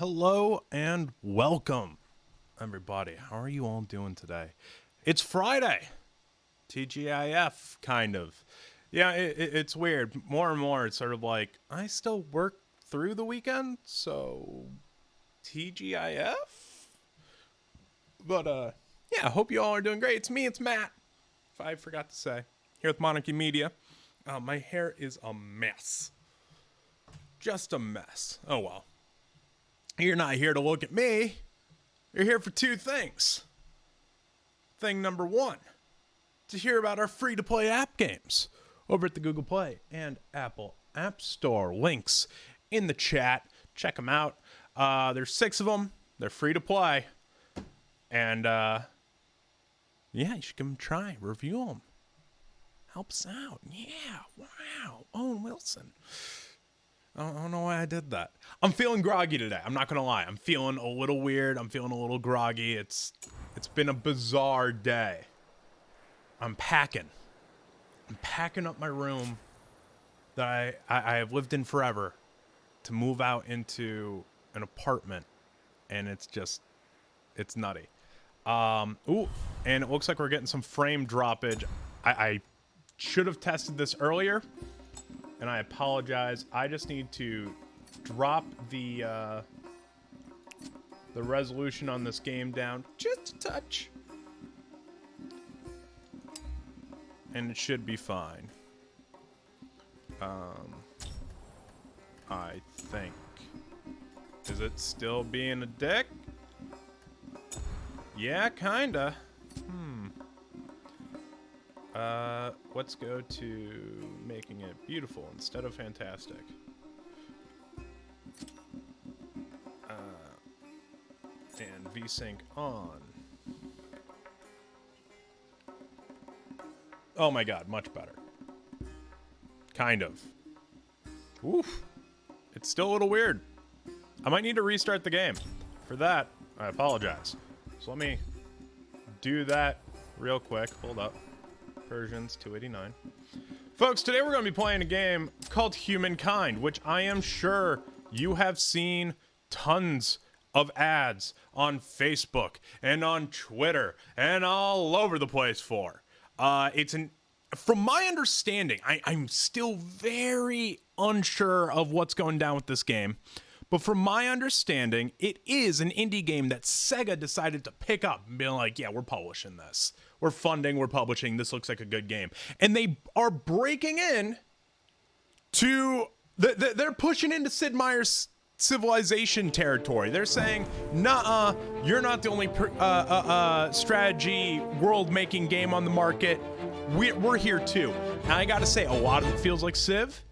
Hello and welcome, everybody. How are you all doing today? It's Friday. TGIF, kind of. Yeah, it's weird. More and more, it's sort of like, I still work through the weekend, so TGIF? But, yeah, I hope you all are doing great. It's me, it's Matt, if I forgot to say. Here with Monarchy Media. My hair is a mess. Just a mess. Oh, well. You're not here to look at me. You're here for two things. Thing number one, to hear about our free-to-play app games over at the Google Play and Apple App Store. Links in the chat. Check them out. There's 6 of them. They're free to play. And, yeah, you should give them a try. Review them. Helps out. Yeah, wow. Owen Wilson. I don't know why I did that. I'm feeling groggy today. I'm not going to lie. I'm feeling a little weird. I'm feeling a little groggy. It's been a bizarre day. I'm packing up my room that I have lived in forever to move out into an apartment. And it's nutty. Ooh, and it looks like we're getting some frame droppage. I should have tested this earlier. And I apologize. I just need to drop the resolution on this game down just a touch. And it should be fine. I think. Is it still being a dick? Yeah, kinda. Let's go to making it beautiful instead of fantastic. And VSync on. Oh my god, much better. Kind of. Oof. It's still a little weird. I might need to restart the game. For that, I apologize. So let me do that real quick. Hold up. Persians 289. Folks, today we're going to be playing a game called Humankind, which I am sure you have seen tons of ads on Facebook and on Twitter and all over the place for. From my understanding, I'm still very unsure of what's going down with this game. But from my understanding, it is an indie game that Sega decided to pick up and be like, yeah, we're publishing this. We're funding, we're publishing, this looks like a good game. And they are breaking in to, they're pushing into Sid Meier's Civilization territory. They're saying, nah, you're not the only strategy world-making game on the market. We're here too. And I gotta say, a lot of it feels like Civ,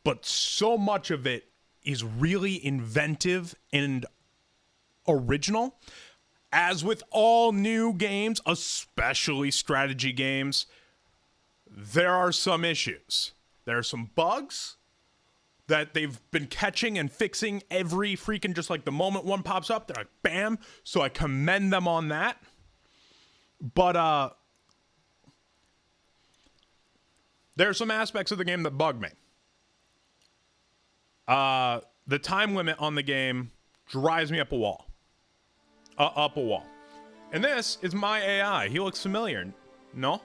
but so much of it is really inventive and original. As with all new games, especially strategy games, there are some issues. There are some bugs that they've been catching and fixing every freaking, just like the moment one pops up, they're like, bam. So I commend them on that. But there are some aspects of the game that bug me. The time limit on the game drives me up a wall. And this is my AI. He looks familiar. No?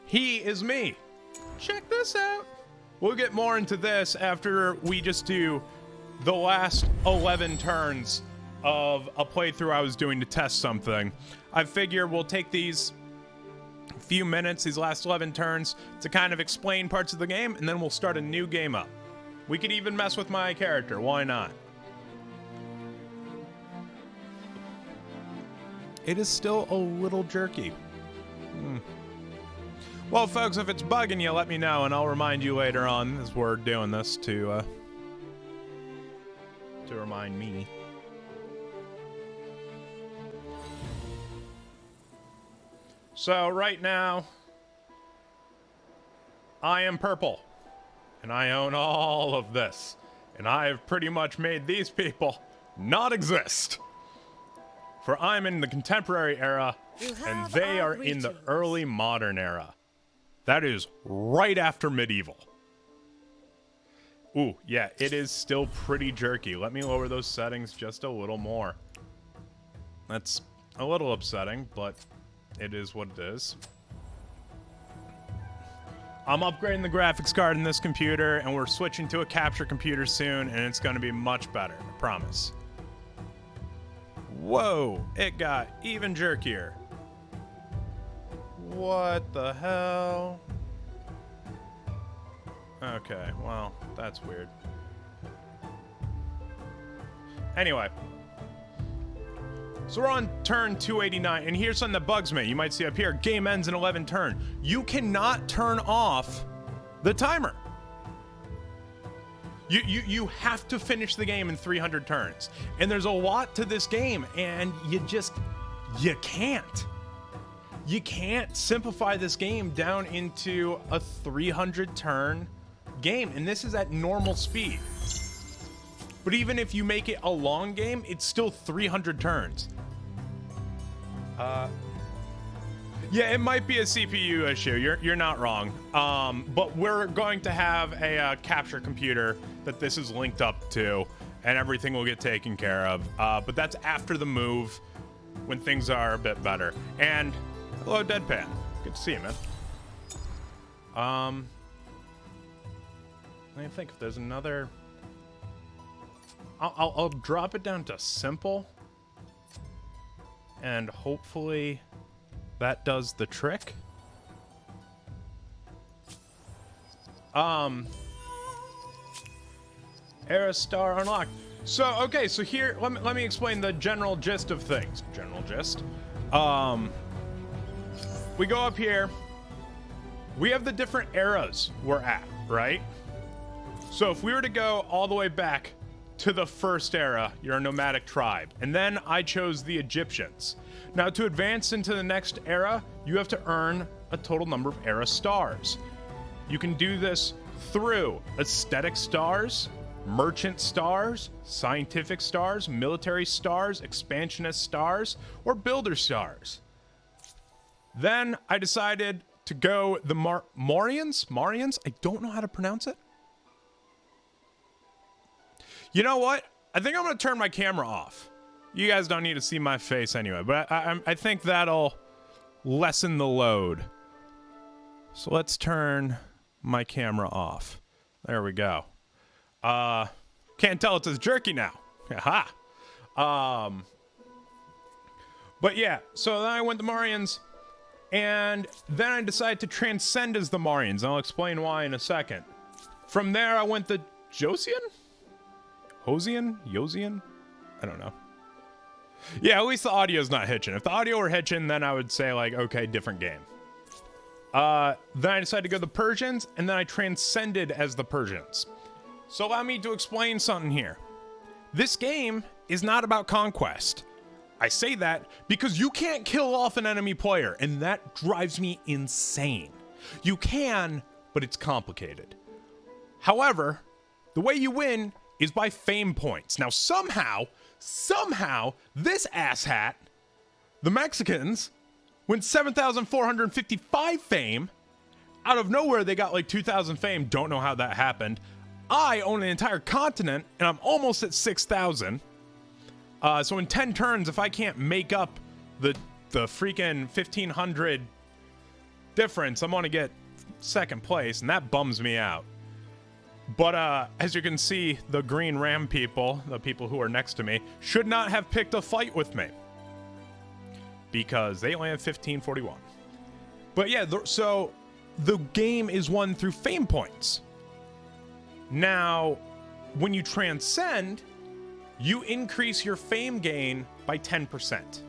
He is me. Check this out. We'll get more into this after we just do the last 11 turns of a playthrough I was doing to test something. I figure we'll take these few minutes, these last 11 turns, to kind of explain parts of the game, and then we'll start a new game up. We could even mess with my character. Why not? It is still a little jerky. Well, folks, if it's bugging you, let me know, and I'll remind you later on as we're doing this to remind me. So right now, I am purple. And I own all of this. And I have pretty much made these people not exist. For I'm in the contemporary era, and they are in the early modern era. That is right after medieval. Ooh, yeah, it is still pretty jerky. Let me lower those settings just a little more. That's a little upsetting, but it is what it is. I'm upgrading the graphics card in this computer, and we're switching to a capture computer soon, and it's going to be much better, I promise. Whoa, it got even jerkier. What the hell? Okay, well, that's weird. Anyway. So we're on turn 289, and here's something that bugs me. You might see up here, game ends in 11 turn. You cannot turn off the timer. You have to finish the game in 300 turns. And there's a lot to this game, and you can't. You can't simplify this game down into a 300 turn game, and this is at normal speed. But even if you make it a long game, it's still 300 turns. Yeah, it might be a CPU issue. You're not wrong. But we're going to have a capture computer that this is linked up to, and everything will get taken care of. But that's after the move, when things are a bit better. And hello, Deadpan. Good to see you, man. Let me think if there's another. I'll drop it down to simple, and hopefully that does the trick. Era star unlocked. So okay, so here let me explain the general gist of things. General gist. We go up here. We have the different eras we're at, right? So if we were to go all the way back to the first era, you're a nomadic tribe. And then I chose the Egyptians. Now, to advance into the next era, you have to earn a total number of era stars. You can do this through aesthetic stars, merchant stars, scientific stars, military stars, expansionist stars, or builder stars. Then I decided to go the Marians? I don't know how to pronounce it. You know what? I think I'm going to turn my camera off. You guys don't need to see my face anyway, but I think that'll lessen the load. So let's turn my camera off. There we go. Can't tell it's as jerky now. Aha. But yeah, so then I went to Marians, and then I decided to transcend as the Marians, and I'll explain why in a second. From there, I went to Josian? Yosian? I don't know. Yeah, at least the audio's not hitching. If the audio were hitching, then I would say, like, okay, different game. Then I decided to go to the Persians, and then I transcended as the Persians. So allow me to explain something here. This game is not about conquest. I say that because you can't kill off an enemy player, and that drives me insane. You can, but it's complicated. However, the way you win is by fame points. Now, somehow, this asshat, the Mexicans, went 7,455 fame. Out of nowhere, they got like 2,000 fame. Don't know how that happened. I own an entire continent, and I'm almost at 6,000. So in 10 turns, if I can't make up the freaking 1,500 difference, I'm gonna get second place, and that bums me out. But as you can see, the green ram people, the people who are next to me, should not have picked a fight with me, because they only have 1541. But yeah, so the game is won through fame points. Now, when you transcend, you increase your fame gain by 10%.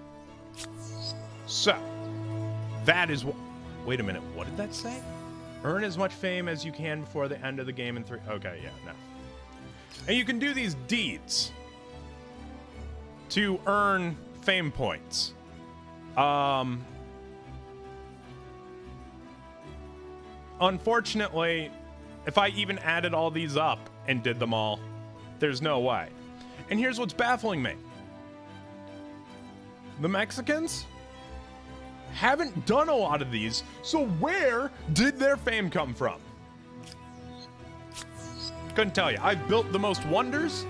So, that is what... Wait a minute, what did that say? Earn as much fame as you can before the end of the game in 3... Okay, yeah, no. And you can do these deeds to earn fame points. Unfortunately, if I even added all these up and did them all, there's no way. And here's what's baffling me. The Mexicans haven't done a lot of these, so where did their fame come from? Couldn't tell you. I've built the most wonders.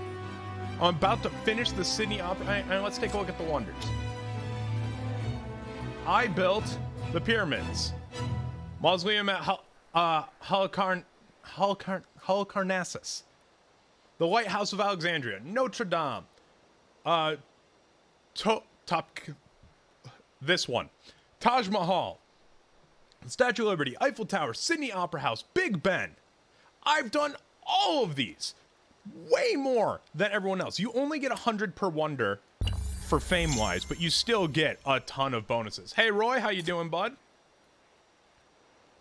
I'm about to finish the Sydney Opera. And let's take a look at the wonders. I built the pyramids. Mausoleum at Halicarnassus. The White House of Alexandria. Notre Dame. This one. Taj Mahal. The Statue of Liberty. Eiffel Tower. Sydney Opera House. Big Ben. I've done all of these. Way more than everyone else. You only get 100 per wonder for fame-wise, but you still get a ton of bonuses. Hey, Roy, how you doing, bud?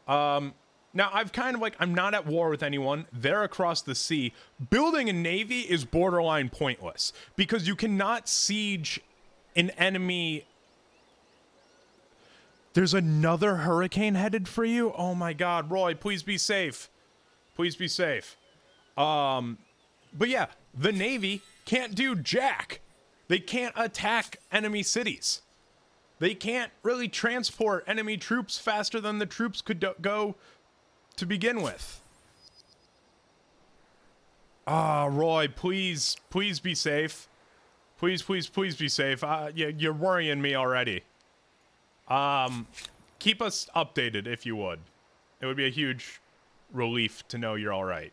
Now, I've kind of like, I'm not at war with anyone. They're across the sea. Building a navy is borderline pointless because you cannot siege an enemy. There's another hurricane headed for you? Oh my God, Roy, please be safe. Please be safe. But yeah, the Navy can't do jack. They can't attack enemy cities. They can't really transport enemy troops faster than the troops could go to begin with. Roy, please be safe. Please be safe. You're worrying me already. Keep us updated if you would. It would be a huge relief to know you're all right.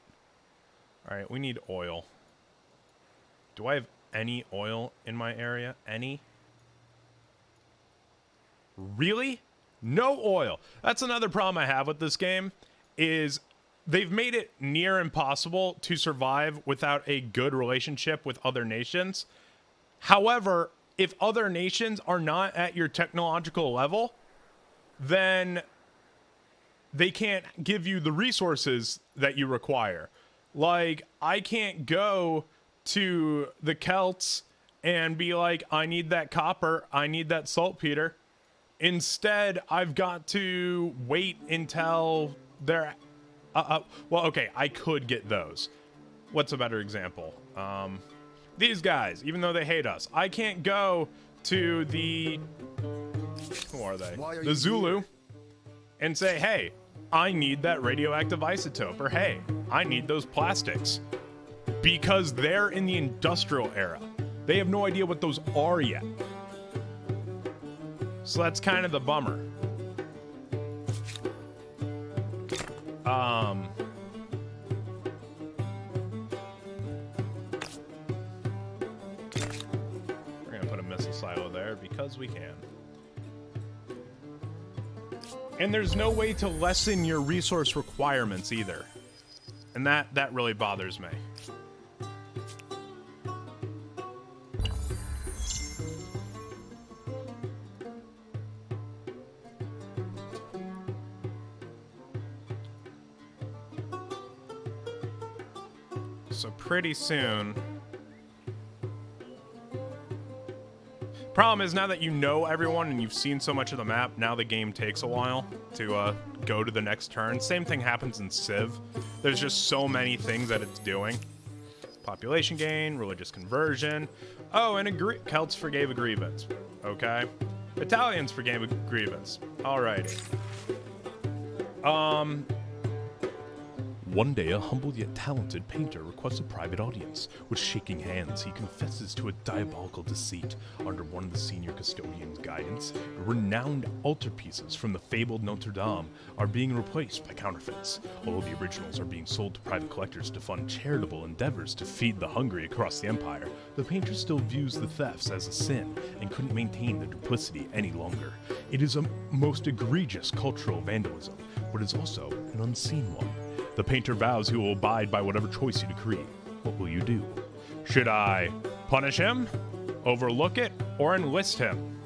All right, we need oil. Do I have any oil in my area? Any? Really? No oil. That's another problem I have with this game, is they've made it near impossible to survive without a good relationship with other nations. However, if other nations are not at your technological level, then they can't give you the resources that you require. Like, I can't go to the Celts and be like, I need that copper, I need that saltpeter. Instead, I've got to wait until they're... well, okay, I could get those. What's a better example? These guys, even though they hate us. I can't go to the... Who are they? The Zulu and say, hey, I need that radioactive isotope, or hey, I need those plastics. Because they're in the industrial era. They have no idea what those are yet. So that's kind of the bummer. We're gonna put a missile silo there because we can. And there's no way to lessen your resource requirements either. And that really bothers me. So pretty soon... Problem is, now that you know everyone and you've seen so much of the map, now the game takes a while to go to the next turn. Same thing happens in Civ. There's just so many things that it's doing. Population gain, religious conversion. Oh, and Celts forgave a grievance. Okay. Italians forgave a grievance. Alrighty. One day, a humble yet talented painter requests a private audience. With shaking hands, he confesses to a diabolical deceit. Under one of the senior custodian's guidance, renowned altarpieces from the fabled Notre Dame are being replaced by counterfeits. Although the originals are being sold to private collectors to fund charitable endeavors to feed the hungry across the empire, the painter still views the thefts as a sin and couldn't maintain the duplicity any longer. It is a most egregious cultural vandalism, but is also an unseen one. The painter vows he will abide by whatever choice you decree. What will you do? Should I punish him, overlook it, or enlist him?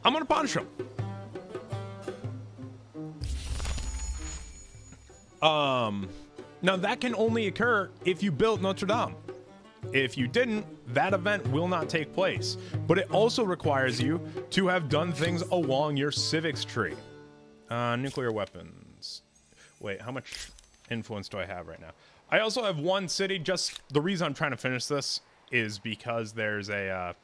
I'm gonna punish him. Now that can only occur if you built Notre Dame. If you didn't, that event will not take place. But it also requires you to have done things along your civics tree. Nuclear weapons. Wait, how much influence do I have right now? I also have one city. Just the reason I'm trying to finish this is because there's an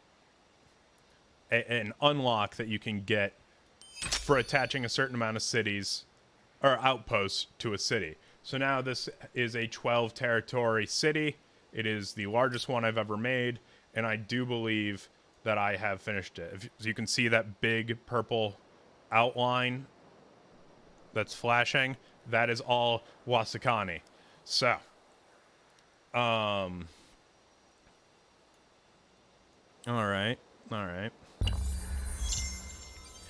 unlock that you can get for attaching a certain amount of cities, or outpost to a city. So now this is a 12 territory city. It is the largest one I've ever made, and I do believe that I have finished it. If you can see that big purple outline that's flashing, that is all Wasakani. So, all right.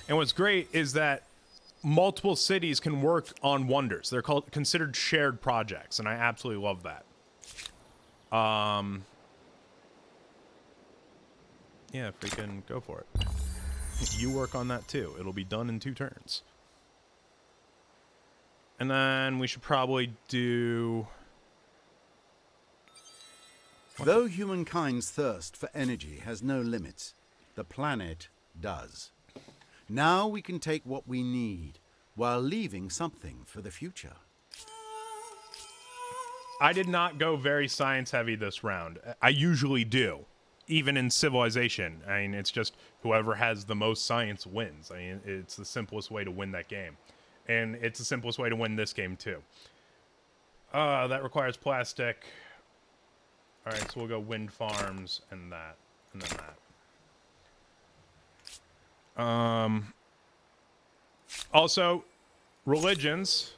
And what's great is that multiple cities can work on wonders. They're considered shared projects, and I absolutely love that. Yeah, freaking go for it. You work on that too. It'll be done in 2 turns. And then we should probably do... Though humankind's thirst for energy has no limits, the planet does. Now we can take what we need, while leaving something for the future. I did not go very science-heavy this round. I usually do, even in Civilization. I mean, it's just whoever has the most science wins. I mean, it's the simplest way to win that game. And it's the simplest way to win this game, too. That requires plastic. All right, so we'll go wind farms and that, and then that. Also, religions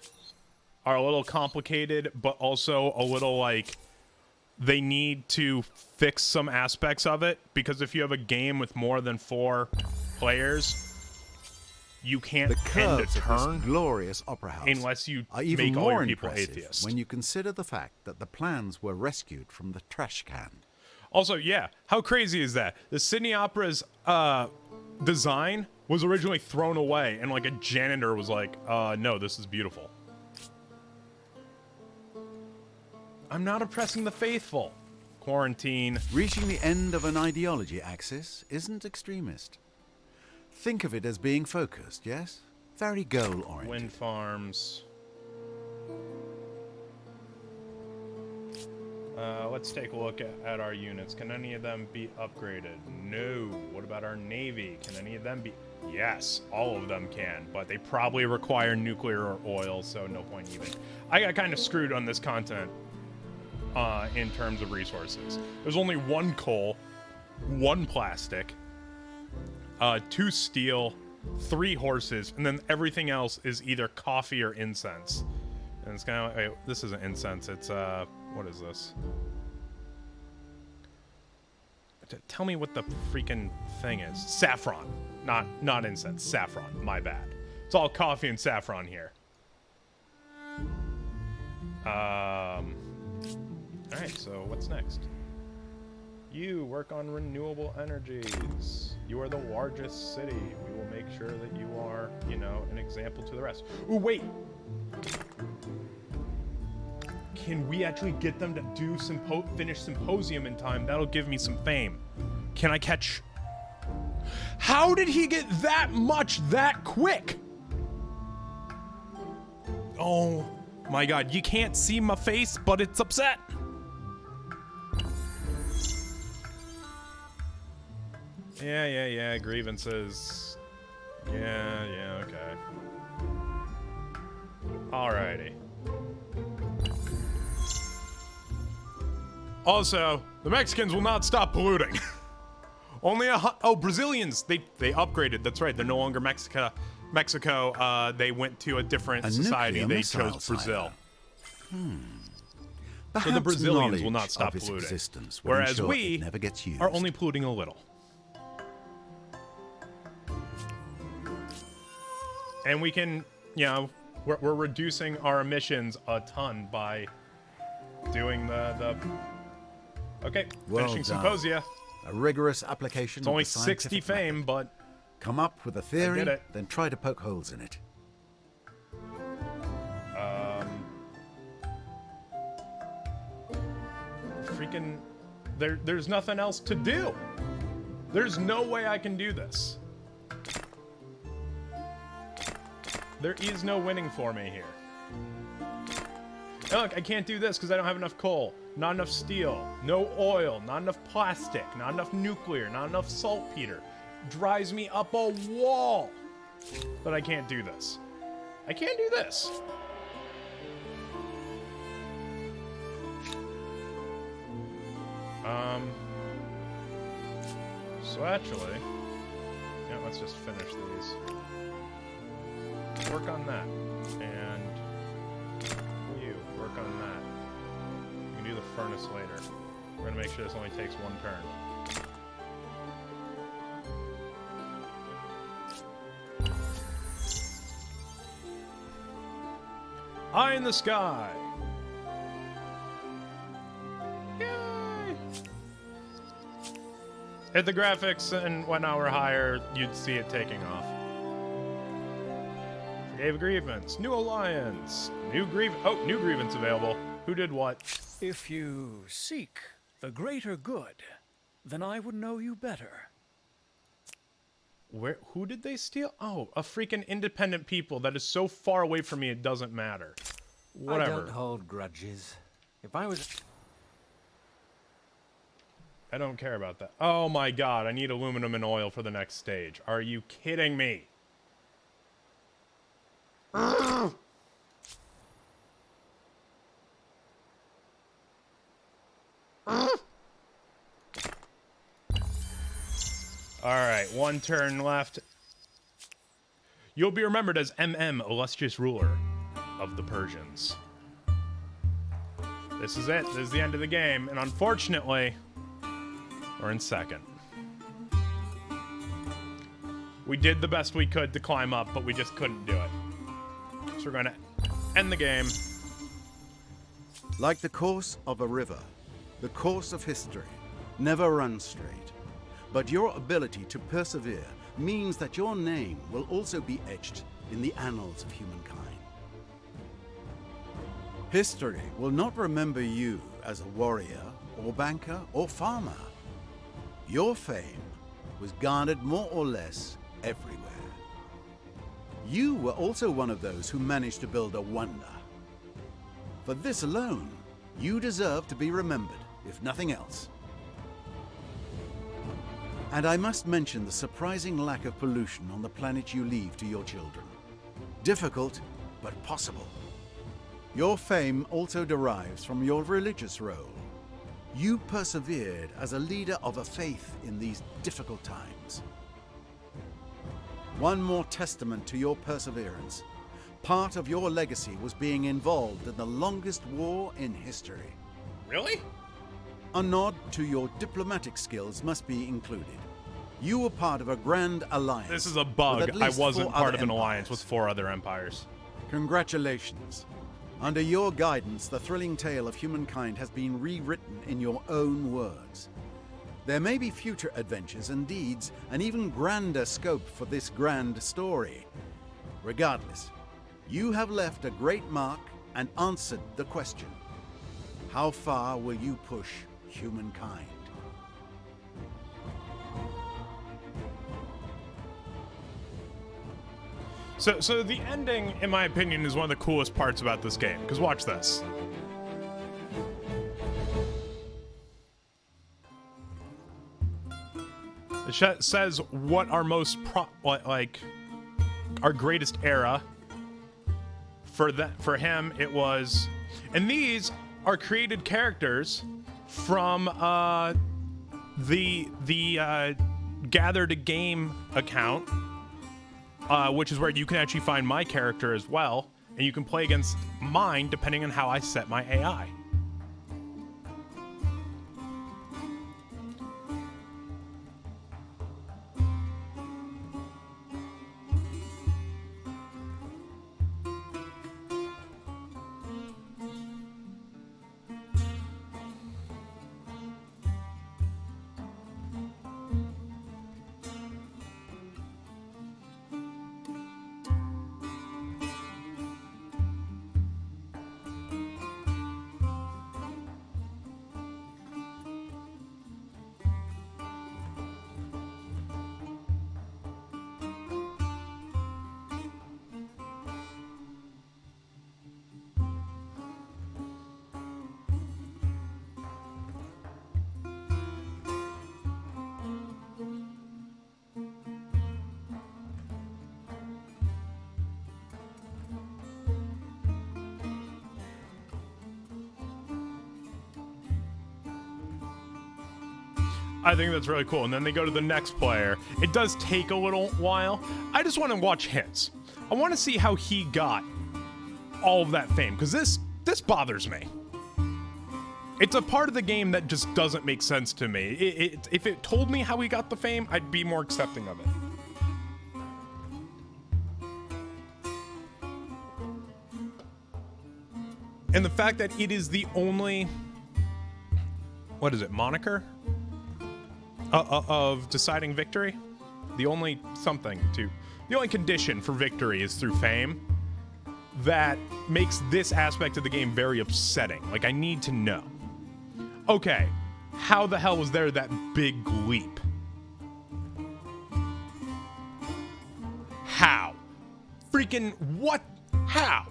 are a little complicated, but also a little like they need to fix some aspects of it, because if you have a game with more than 4 players, you can't end a turn glorious opera house unless you are even make all more your people impressive atheists. when you consider the fact that the plans were rescued from the trash can. Also, yeah, how crazy is that? The Sydney Opera's design was originally thrown away, and like a janitor was like, no, this is beautiful. I'm not oppressing the faithful. Quarantine. Reaching the end of an ideology axis isn't extremist. Think of it as being focused, yes? Very goal-oriented. Wind farms. Let's take a look at our units. Can any of them be upgraded? No. What about our Navy? Can any of them be... Yes, all of them can, but they probably require nuclear or oil, so no point even. I got kind of screwed on this content in terms of resources. There's only 1 coal, 1 plastic, 2 steel, 3 horses, and then everything else is either coffee or incense. And it's kind of like, wait, this isn't incense, it's, what is this? Tell me what the freaking thing is. Saffron. Not incense. Saffron. My bad. It's all coffee and saffron here. Alright, so what's next? You work on renewable energies. You are the largest city. We will make sure that you are, you know, an example to the rest. Ooh, wait! Can we actually get them to do finish Symposium in time? That'll give me some fame. Can I catch... How did he get that much that quick? Oh my god, you can't see my face, but it's upset. Yeah, grievances. Yeah, okay. Alrighty. Also, the Mexicans will not stop polluting. Only Brazilians, they upgraded. That's right. They're no longer Mexico. They went to a different society. They chose Brazil. So the Brazilians will not stop polluting. Whereas we are only polluting a little. And we can, you know, we're reducing our emissions a ton by doing the okay, finishing Symposia. A rigorous application. It's only 60 fame, but come up with a theory, then try to poke holes in it. Freaking, there's nothing else to do. There's no way I can do this. There is no winning for me here. Look, I can't do this because I don't have enough coal, not enough steel, no oil, not enough plastic, not enough nuclear, not enough saltpeter. Drives me up a wall. But I can't do this. I can't do this. So actually, yeah, let's just finish these. Work on that. And you, work on that. You can do the furnace later. We're gonna make sure this only takes one turn. Eye in the sky! Yay! If the graphics and whatnot were higher, you'd see it taking off. Forgave grievance. New alliance. New grievance available. Who did what? If you seek the greater good, then I would know you better. Who did they steal? Oh, a freaking independent people that is so far away from me it doesn't matter. Whatever. I don't hold grudges. If I was... I don't care about that. Oh my god, I need aluminum and oil for the next stage. Are you kidding me? Alright, one turn left. You'll be remembered as MM, illustrious ruler of the Persians. This is it. This is the end of the game. And unfortunately, we're in second. We did the best we could to climb up, but we just couldn't do it. So we're going to end the game. Like the course of a river, the course of history never runs straight. But your ability to persevere means that your name will also be etched in the annals of humankind. History will not remember you as a warrior, or banker, or farmer. Your fame was garnered more or less everywhere. You were also one of those who managed to build a wonder. For this alone, you deserve to be remembered, if nothing else. And I must mention the surprising lack of pollution on the planet you leave to your children. Difficult, but possible. Your fame also derives from your religious role. You persevered as a leader of a faith in these difficult times. One more testament to your perseverance. Part of your legacy was being involved in the longest war in history. Really? A nod to your diplomatic skills must be included. You were part of a grand alliance. This is a with bug. at I least wasn't 4 part other of an alliance empires. with 4 other empires. Congratulations. Under your guidance, the thrilling tale of humankind has been rewritten in your own words. There may be future adventures and deeds, and even grander scope for this grand story. Regardless, you have left a great mark and answered the question: how far will you push humankind? So the ending, in my opinion, is one of the coolest parts about this game. Because watch this. It says what our most our greatest era. For him, it was, and these are created characters from the Gather to Game account. Which is where you can actually find my character as well, and you can play against mine depending on how I set my AI. I think that's really cool. And then they go to the next player. It does take a little while. I just want to watch his. I want to see how he got all of that fame, because this bothers me. It's a part of the game that just doesn't make sense to me. If it told me how he got the fame, I'd be more accepting of it. And the fact that it is the only, what is it, moniker of deciding victory? The only the only condition for victory is through fame. That makes this aspect of the game very upsetting. Like, I need to know. Okay, how the hell was there that big leap? How? Freaking what? How?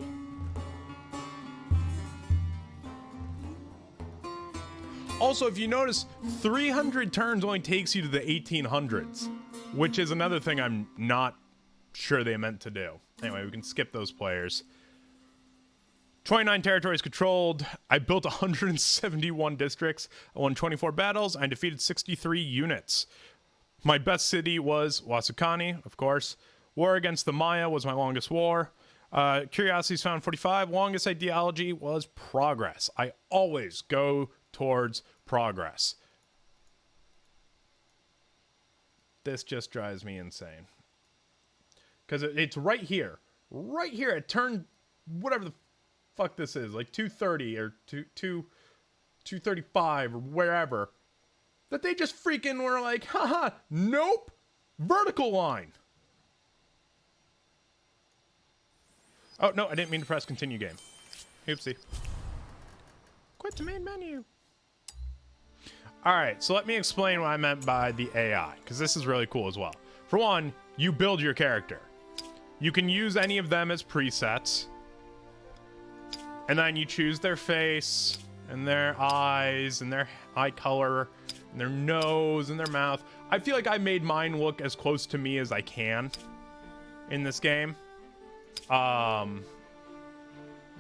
Also, if you notice, 300 turns only takes you to the 1800s, which is another thing I'm not sure they meant to do. Anyway, we can skip those players. 29 territories controlled. I built 171 districts. I won 24 battles. I defeated 63 units. My best city was Wasukani, of course. War against the Maya was my longest war. Curiosities found 45. Longest ideology was progress. I always go towards progress. This just drives me insane. Because it's right here. Right here at turn, whatever the fuck this is, like 230 or 235 or wherever, that they just freaking were like, haha, nope, vertical line. Oh, no, I didn't mean to press continue game. Oopsie. Quit the main menu. All right, so let me explain what I meant by the AI, because this is really cool as well. For one, you build your character. You can use any of them as presets. And then you choose their face, and their eyes, and their eye color, and their nose, and their mouth. I feel like I made mine look as close to me as I can in this game. But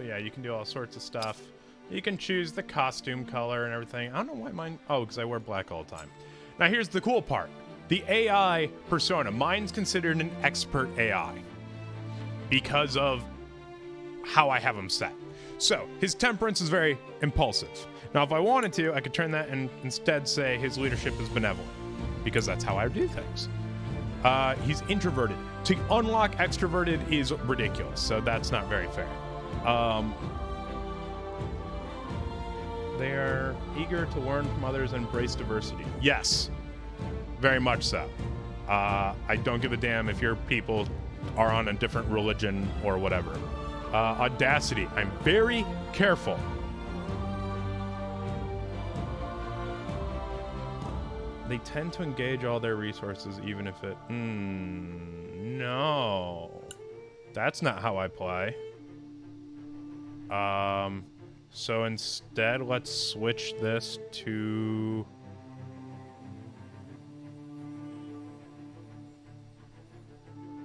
yeah, you can do all sorts of stuff. You can choose the costume color and everything. I don't know why mine... Oh, because I wear black all the time. Now, here's the cool part. The AI persona. Mine's considered an expert AI because of how I have him set. So, his temperance is very impulsive. Now, if I wanted to, I could turn that and instead say his leadership is benevolent, because that's how I do things. He's introverted. To unlock extroverted is ridiculous, so that's not very fair. They are eager to learn from others and embrace diversity. Yes, very much so. I don't give a damn if your people are on a different religion or whatever. Audacity. I'm very careful. They tend to engage all their resources even if it... no. That's not how I play. So instead, let's switch this to...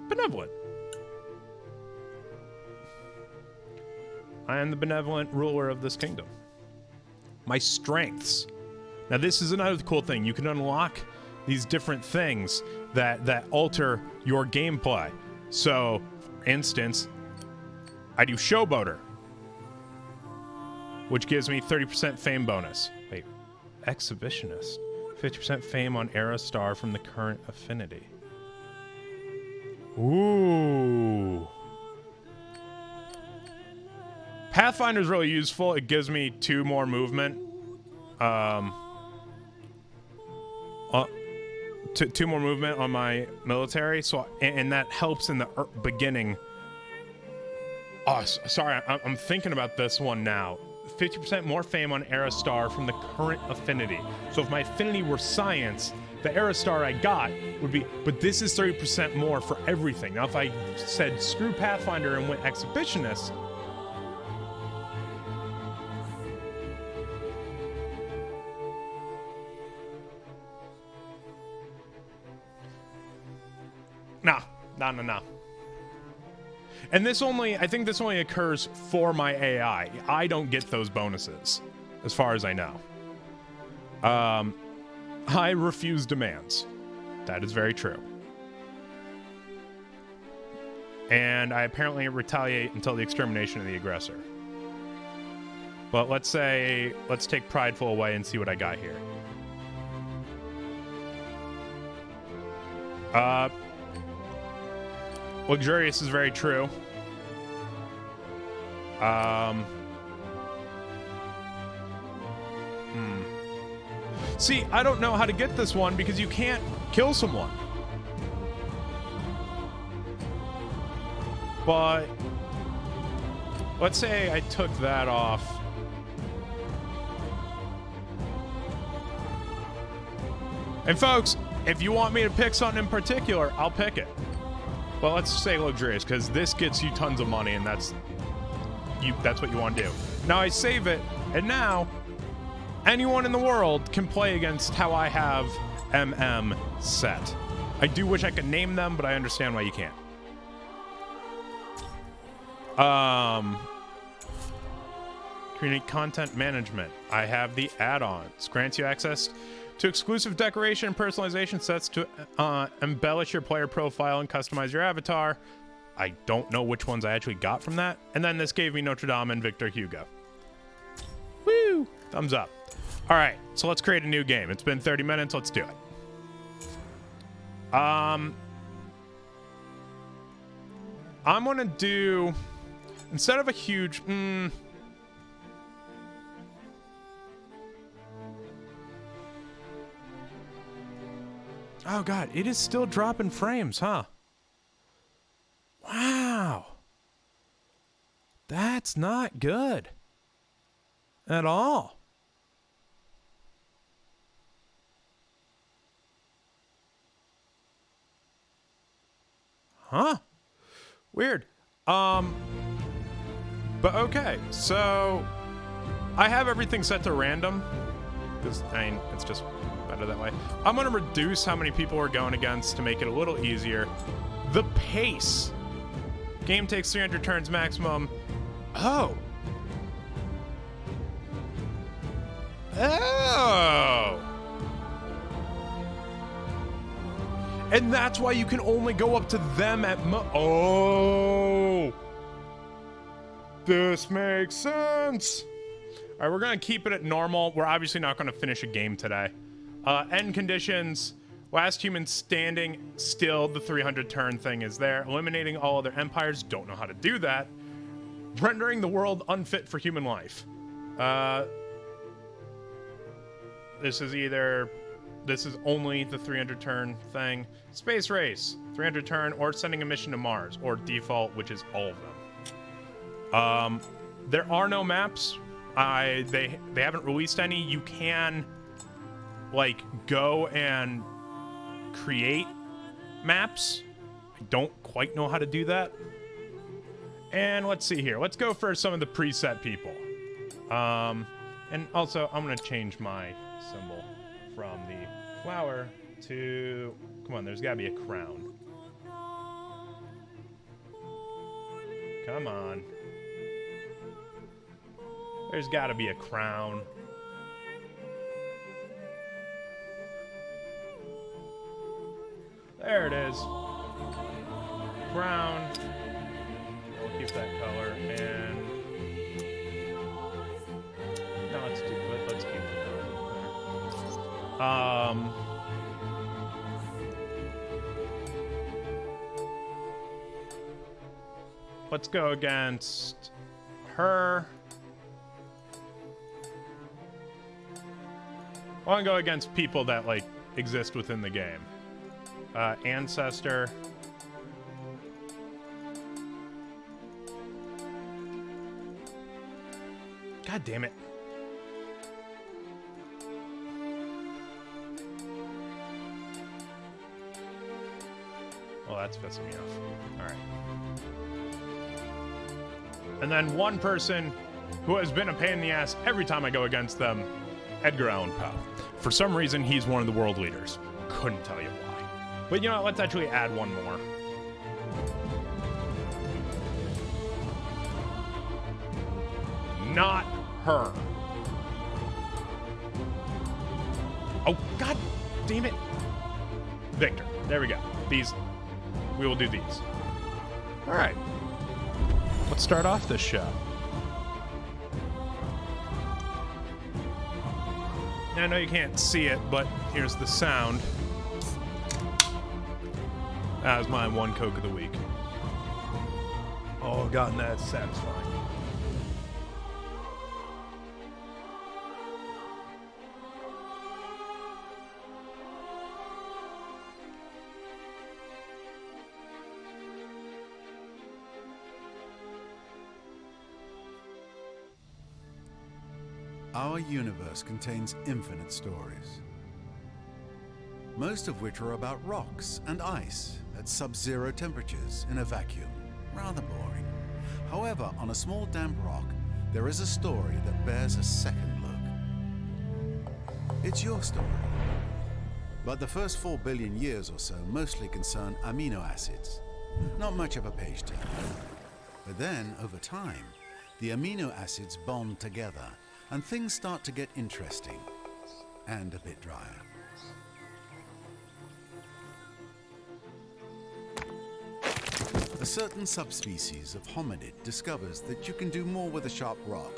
benevolent. I am the benevolent ruler of this kingdom. My strengths. Now, this is another cool thing. You can unlock these different things that alter your gameplay. So, for instance, I do Showboater, which gives me 30% fame bonus. Wait, Exhibitionist. 50% fame on Era Star from the current affinity. Ooh. Pathfinder's really useful. It gives me 2 more movement. 2 more movement on my military. So, and that helps in the beginning. Oh, sorry. I'm thinking about this one now. 50% more fame on Era Star from the current affinity. So if my affinity were science, the Era Star I got would be... But this is 30% more for everything. Now, if I said screw Pathfinder and went Exhibitionist... No. And this only, I think this only occurs for my AI. I don't get those bonuses, as far as I know. I refuse demands. That is very true. And I apparently retaliate until the extermination of the aggressor. But let's take prideful away and see what I got here. Luxurious is very true. See, I don't know how to get this one because you can't kill someone. But let's say I took that off. And folks, if you want me to pick something in particular, I'll pick it. Well, let's say luxurious, because this gets you tons of money, and that's what you want to do. Now I save it, and now anyone in the world can play against how I have MM set. I do wish I could name them, but I understand why you can't. Community content management. I have the add-ons. Grants you access to exclusive decoration and personalization sets to embellish your player profile and customize your avatar. I don't know which ones I actually got from that. And then this gave me Notre Dame and Victor Hugo. Woo! Thumbs up. All right, so let's create a new game. It's been 30 minutes. Let's do it. I'm going to do, instead of a huge... Oh, God, it is still dropping frames, huh? Wow. That's not good. At all. Huh? Weird. But okay, so I have everything set to random. Because, I mean, it's just better that way. I'm going to reduce how many people we're going against to make it a little easier. The pace. Game takes 300 turns maximum. Oh. Oh. And that's why you can only go up to them at Oh. This makes sense. All right, we're going to keep it at normal. We're obviously not going to finish a game today. End conditions. Last human standing still. The 300 turn thing is there. Eliminating all other empires. Don't know how to do that. Rendering the world unfit for human life. This is only the 300 turn thing. Space race. 300 turn or sending a mission to Mars. Or default, which is all of them. There are no maps. They haven't released any. You can like go and create maps. I don't quite know how to do that. And let's see here. Let's go for some of the preset people. And also I'm gonna change my symbol from the flower to, come on, there's gotta be a crown. Come on. There's gotta be a crown. There it is. Crown. We'll keep that color and no, let's keep the color. Let's go against her. I want to go against people that like exist within the game. Ancestor. God damn it. Well, that's pissing me off. All right. And then one person who has been a pain in the ass every time I go against them, Edgar Allan Poe. For some reason, he's one of the world leaders. Couldn't tell you why. But you know what? Let's actually add one more. Not her. Oh, God damn it. Victor. There we go. These. We will do these. All right. Let's start off this show. Now, I know you can't see it, but here's the sound. That was my one Coke of the week. Oh, God, that's satisfying. Our universe contains infinite stories, most of which are about rocks and ice at sub-zero temperatures in a vacuum. Rather boring. However, on a small damp rock, there is a story that bears a second look. It's your story. But the first 4 billion years or so mostly concern amino acids. Not much of a page turner. But then, over time, the amino acids bond together and things start to get interesting and a bit drier. A certain subspecies of hominid discovers that you can do more with a sharp rock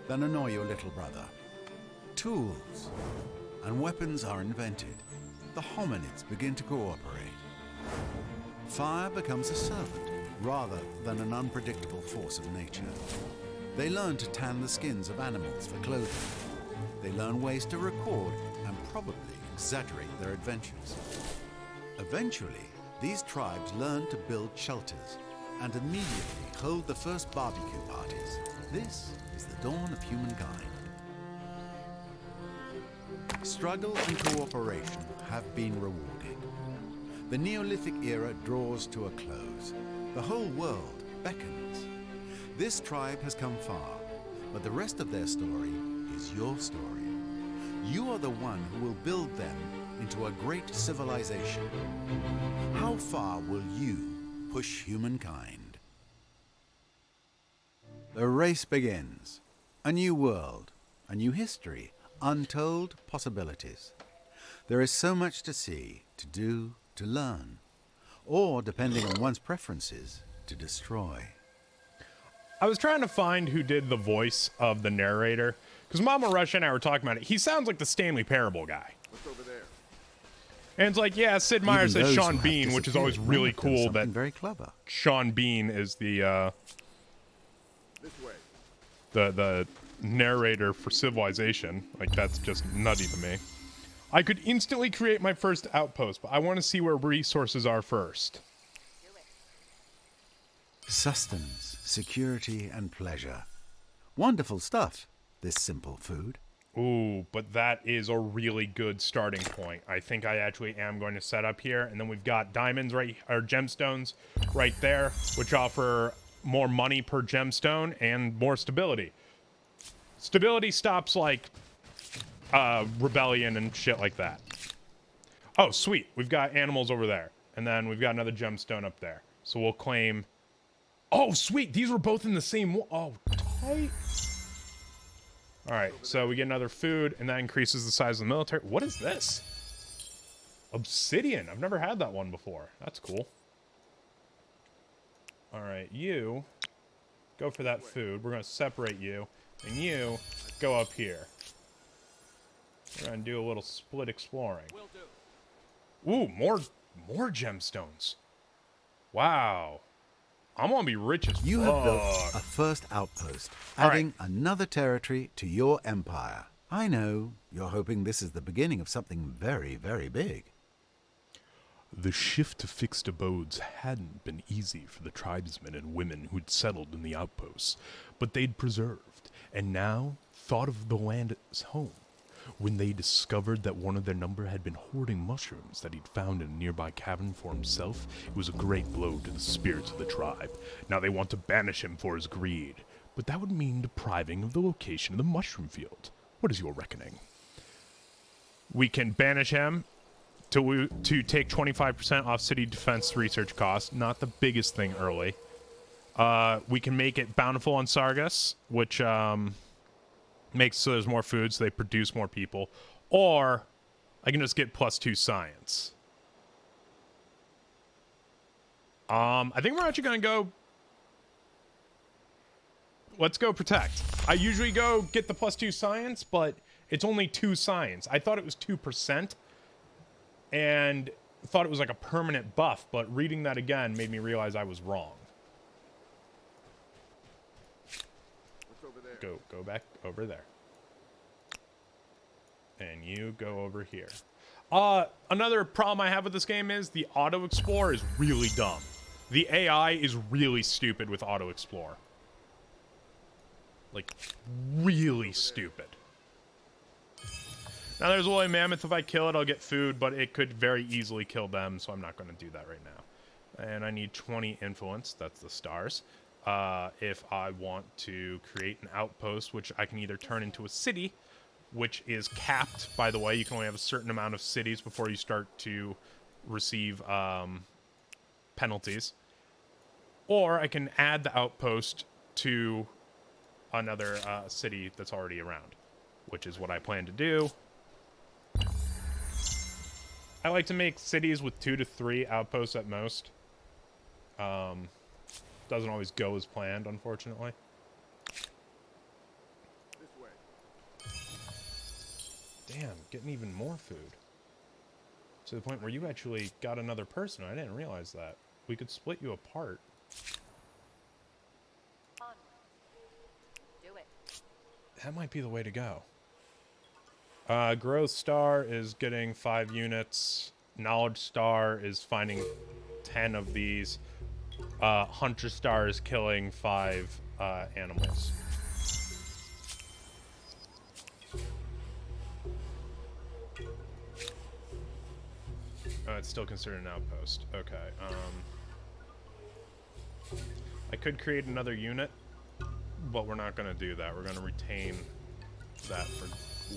than annoy your little brother. Tools and weapons are invented. The hominids begin to cooperate. Fire becomes a servant rather than an unpredictable force of nature. They learn to tan the skins of animals for clothing. They learn ways to record and probably exaggerate their adventures. Eventually, these tribes learn to build shelters and immediately hold the first barbecue parties. This is the dawn of humankind. Struggle and cooperation have been rewarded. The Neolithic era draws to a close. The whole world beckons. This tribe has come far, but the rest of their story is your story. You are the one who will build them into a great civilization. How far will you push humankind? The race begins. A new world, a new history, untold possibilities. There is so much to see, to do, to learn, or, depending on one's preferences, to destroy. I was trying to find who did the voice of the narrator, because Mama Russia and I were talking about it. He sounds like the Stanley Parable guy. What's over there? And it's like, yeah, Sid Meier Even says those Sean who have Bean, which is always disappeared really might have done cool something that very clever. Sean Bean is the This way. the narrator for Civilization. Like, that's just nutty to me. I could instantly create my first outpost, but I want to see where resources are first. Sustenance, security, and pleasure. Wonderful stuff, this simple food. Ooh, but that is a really good starting point. I think I actually am going to set up here, and then we've got diamonds or gemstones right there, which offer more money per gemstone and more stability. Stability stops, like, rebellion and shit like that. Oh, sweet. We've got animals over there, and then we've got another gemstone up there. So we'll claim... Oh, sweet. These were both in the same... Oh, tight. All right, so we get another food, and that increases the size of the military. What is this? Obsidian. I've never had that one before. That's cool. All right, you go for that food. We're going to separate you, and you go up here. We're going to do a little split exploring. Ooh, more gemstones. Wow. I'm going to be rich as You have built fuck. a first outpost, All right. adding another territory to your empire. I know, you're hoping this is the beginning of something very, very big. The shift to fixed abodes hadn't been easy for the tribesmen and women who'd settled in the outposts, but they'd preserved, and now thought of the land as home. When they discovered that one of their number had been hoarding mushrooms that he'd found in a nearby cavern for himself, it was a great blow to the spirits of the tribe. Now they want to banish him for his greed, but that would mean depriving of the location of the mushroom field. What is your reckoning? We can banish him to take 25% off city defense research costs. Not the biggest thing early. We can make it bountiful on Sargas, which makes so there's more food, so they produce more people. Or I can just get +2 science. I think we're actually going to go... Let's go protect. I usually go get the +2 science, but it's only 2 science. I thought it was 2%, and thought it was like a permanent buff, but reading that again made me realize I was wrong. What's over there? Go back over there. And you go over here. Another problem I have with this game is the auto explore is really dumb. The AI is really stupid with auto explore. Like, really stupid. Now there's a woolly mammoth. If I kill it, I'll get food, but it could very easily kill them, so I'm not going to do that right now. And I need 20 influence. That's the stars. If I want to create an outpost, which I can either turn into a city, which is capped, by the way. You can only have a certain amount of cities before you start to receive penalties. Or I can add the outpost to another city that's already around, which is what I plan to do. I like to make cities with 2 to 3 outposts at most. Doesn't always go as planned, unfortunately. This way. Damn, getting even more food. To the point where you actually got another person. I didn't realize that. We could split you apart. Do it. That might be the way to go. Growth Star is getting 5 units. Knowledge Star is finding 10 of these. Hunter Star is killing 5 animals. It's still considered an outpost. Okay. I could create another unit, but we're not going to do that. We're going to retain that for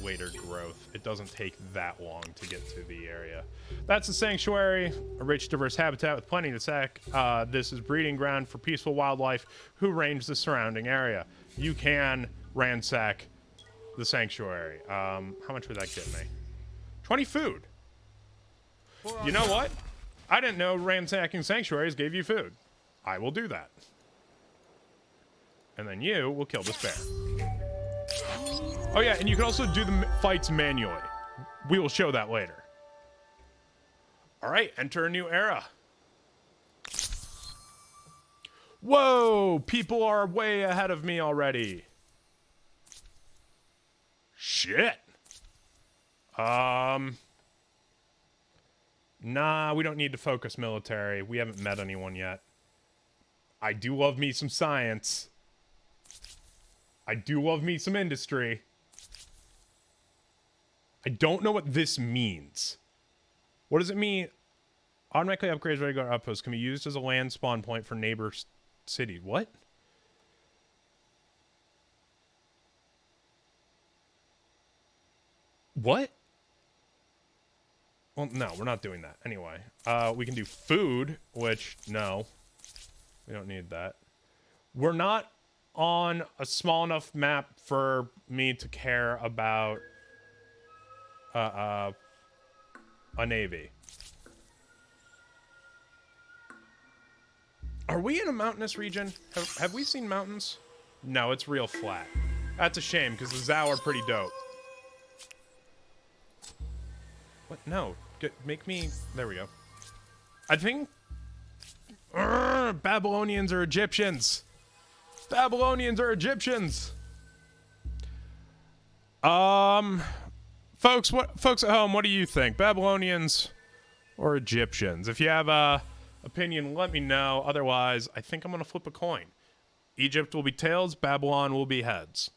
later growth. It doesn't take that long to get to the area. That's the sanctuary, a rich, diverse habitat with plenty to sack. This is breeding ground for peaceful wildlife who range the surrounding area. You can ransack the sanctuary. How much would that get me? 20 food. You know what? I didn't know ransacking sanctuaries gave you food. I will do that. And then you will kill this bear. Oh yeah, and you can also do the fights manually. We will show that later. All right, enter a new era. Whoa, people are way ahead of me already. Shit. Nah, we don't need to focus military. We haven't met anyone yet. I do love me some science. I do love me some industry. I don't know what this means. What does it mean? Automatically upgrades regular outposts can be used as a land spawn point for neighbor city. What? What? Well, no, we're not doing that. Anyway, we can do food, which, no. We don't need that. We're not on a small enough map for me to care about a navy. Are we in a mountainous region? Have we seen mountains? No, it's real flat. That's a shame, because the Zao are pretty dope. What? No. Make me... There we go. I think... Babylonians are Egyptians. Babylonians are Egyptians. Folks at home, what do you think? Babylonians or Egyptians? If you have a opinion, let me know. Otherwise, I think I'm going to flip a coin. Egypt will be tails, Babylon will be heads.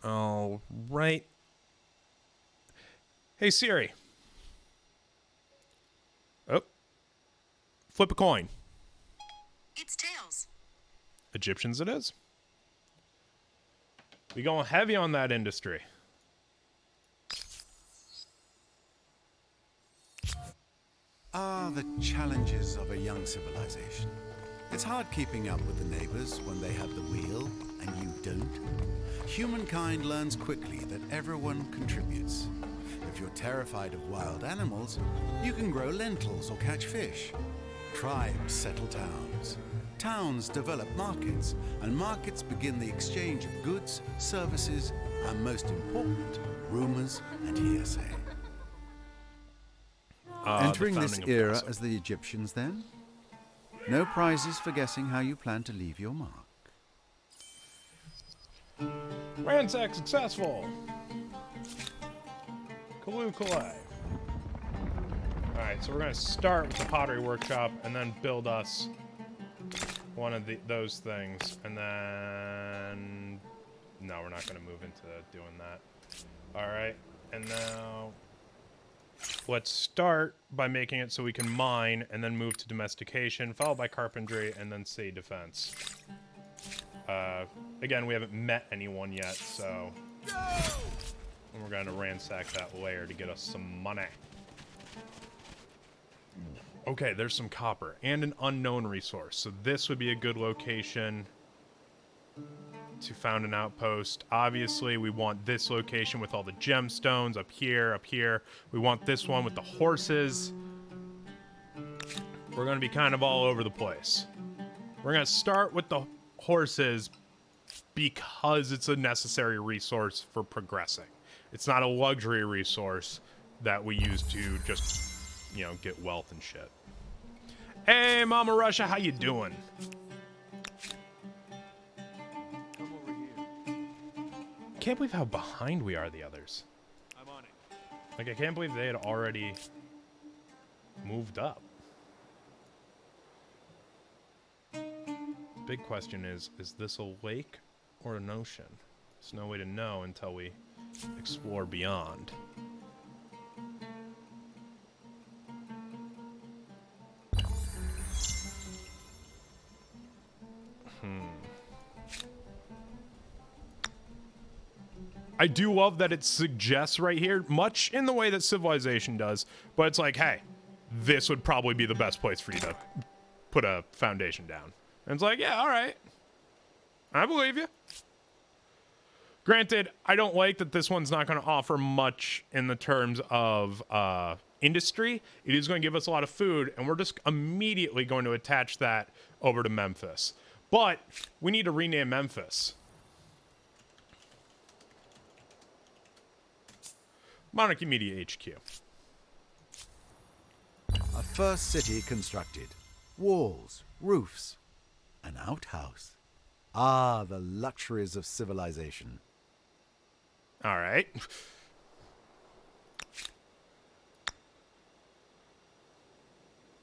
All right. Hey, Siri. Oh. Flip a coin. It's tails. Egyptians it is. We going heavy on that industry. Ah, the challenges of a young civilization. It's hard keeping up with the neighbors when they have the wheel and you don't. Humankind learns quickly that everyone contributes. If you're terrified of wild animals, you can grow lentils or catch fish. Tribes settle towns. Towns develop markets, and markets begin the exchange of goods, services, and most important, rumors and hearsay. Entering the this founding of era gossip. as the Egyptians, then? No prizes for guessing how you plan to leave your mark. Ransack successful. Kalu Kalay. Alright, so we're going to start with the pottery workshop and then build us one of those things. And then... No, we're not going to move into doing that. Alright, and now... Let's start by making it so we can mine and then move to domestication, followed by carpentry, and then say defense. Again, we haven't met anyone yet, so... we're going to ransack that lair to get us some money. Okay, there's some copper and an unknown resource, so this would be a good location to found an outpost. Obviously, we want this location with all the gemstones up here, up here. We want this one with the horses. We're going to be kind of all over the place. We're going to start with the horses because it's a necessary resource for progressing. It's not a luxury resource that we use to just, you know, get wealth and shit. Hey, Mama Russia, how you doing? Come over here. Can't believe how behind we are the others. I'm on it. Like, I can't believe they had already moved up. Big question is this a lake or an ocean? There's no way to know until we explore beyond. I do love that it suggests right here, much in the way that Civilization does, but it's like, hey, this would probably be the best place for you to put a foundation down. And it's like, yeah, all right. I believe you. Granted, I don't like that this one's not going to offer much in the terms of industry. It is going to give us a lot of food, and we're just immediately going to attach that over to Memphis. But we need to rename Memphis. Monarchy Media HQ. A first city constructed. Walls, roofs, an outhouse. Ah, the luxuries of civilization. All right.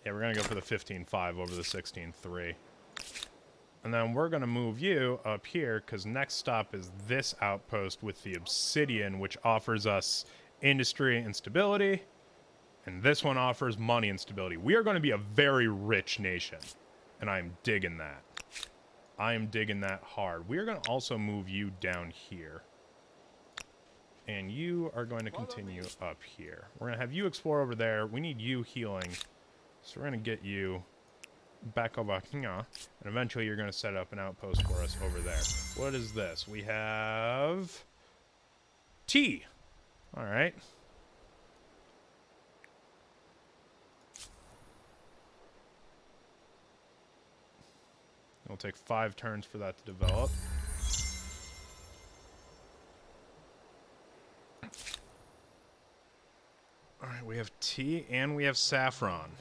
Yeah, we're going to go for the 15.5 over the 16.3. And then we're going to move you up here because next stop is this outpost with the obsidian, which offers us industry and stability. And this one offers money and stability. We are going to be a very rich nation. And I am digging that. I am digging that hard. We are going to also move you down here. And you are going to continue up here. We're going to have you explore over there. We need you healing. So we're going to get you back over here. And eventually you're going to set up an outpost for us over there. What is this? We have tea. All right. It'll take 5 turns for that to develop. All right, we have tea and we have saffron.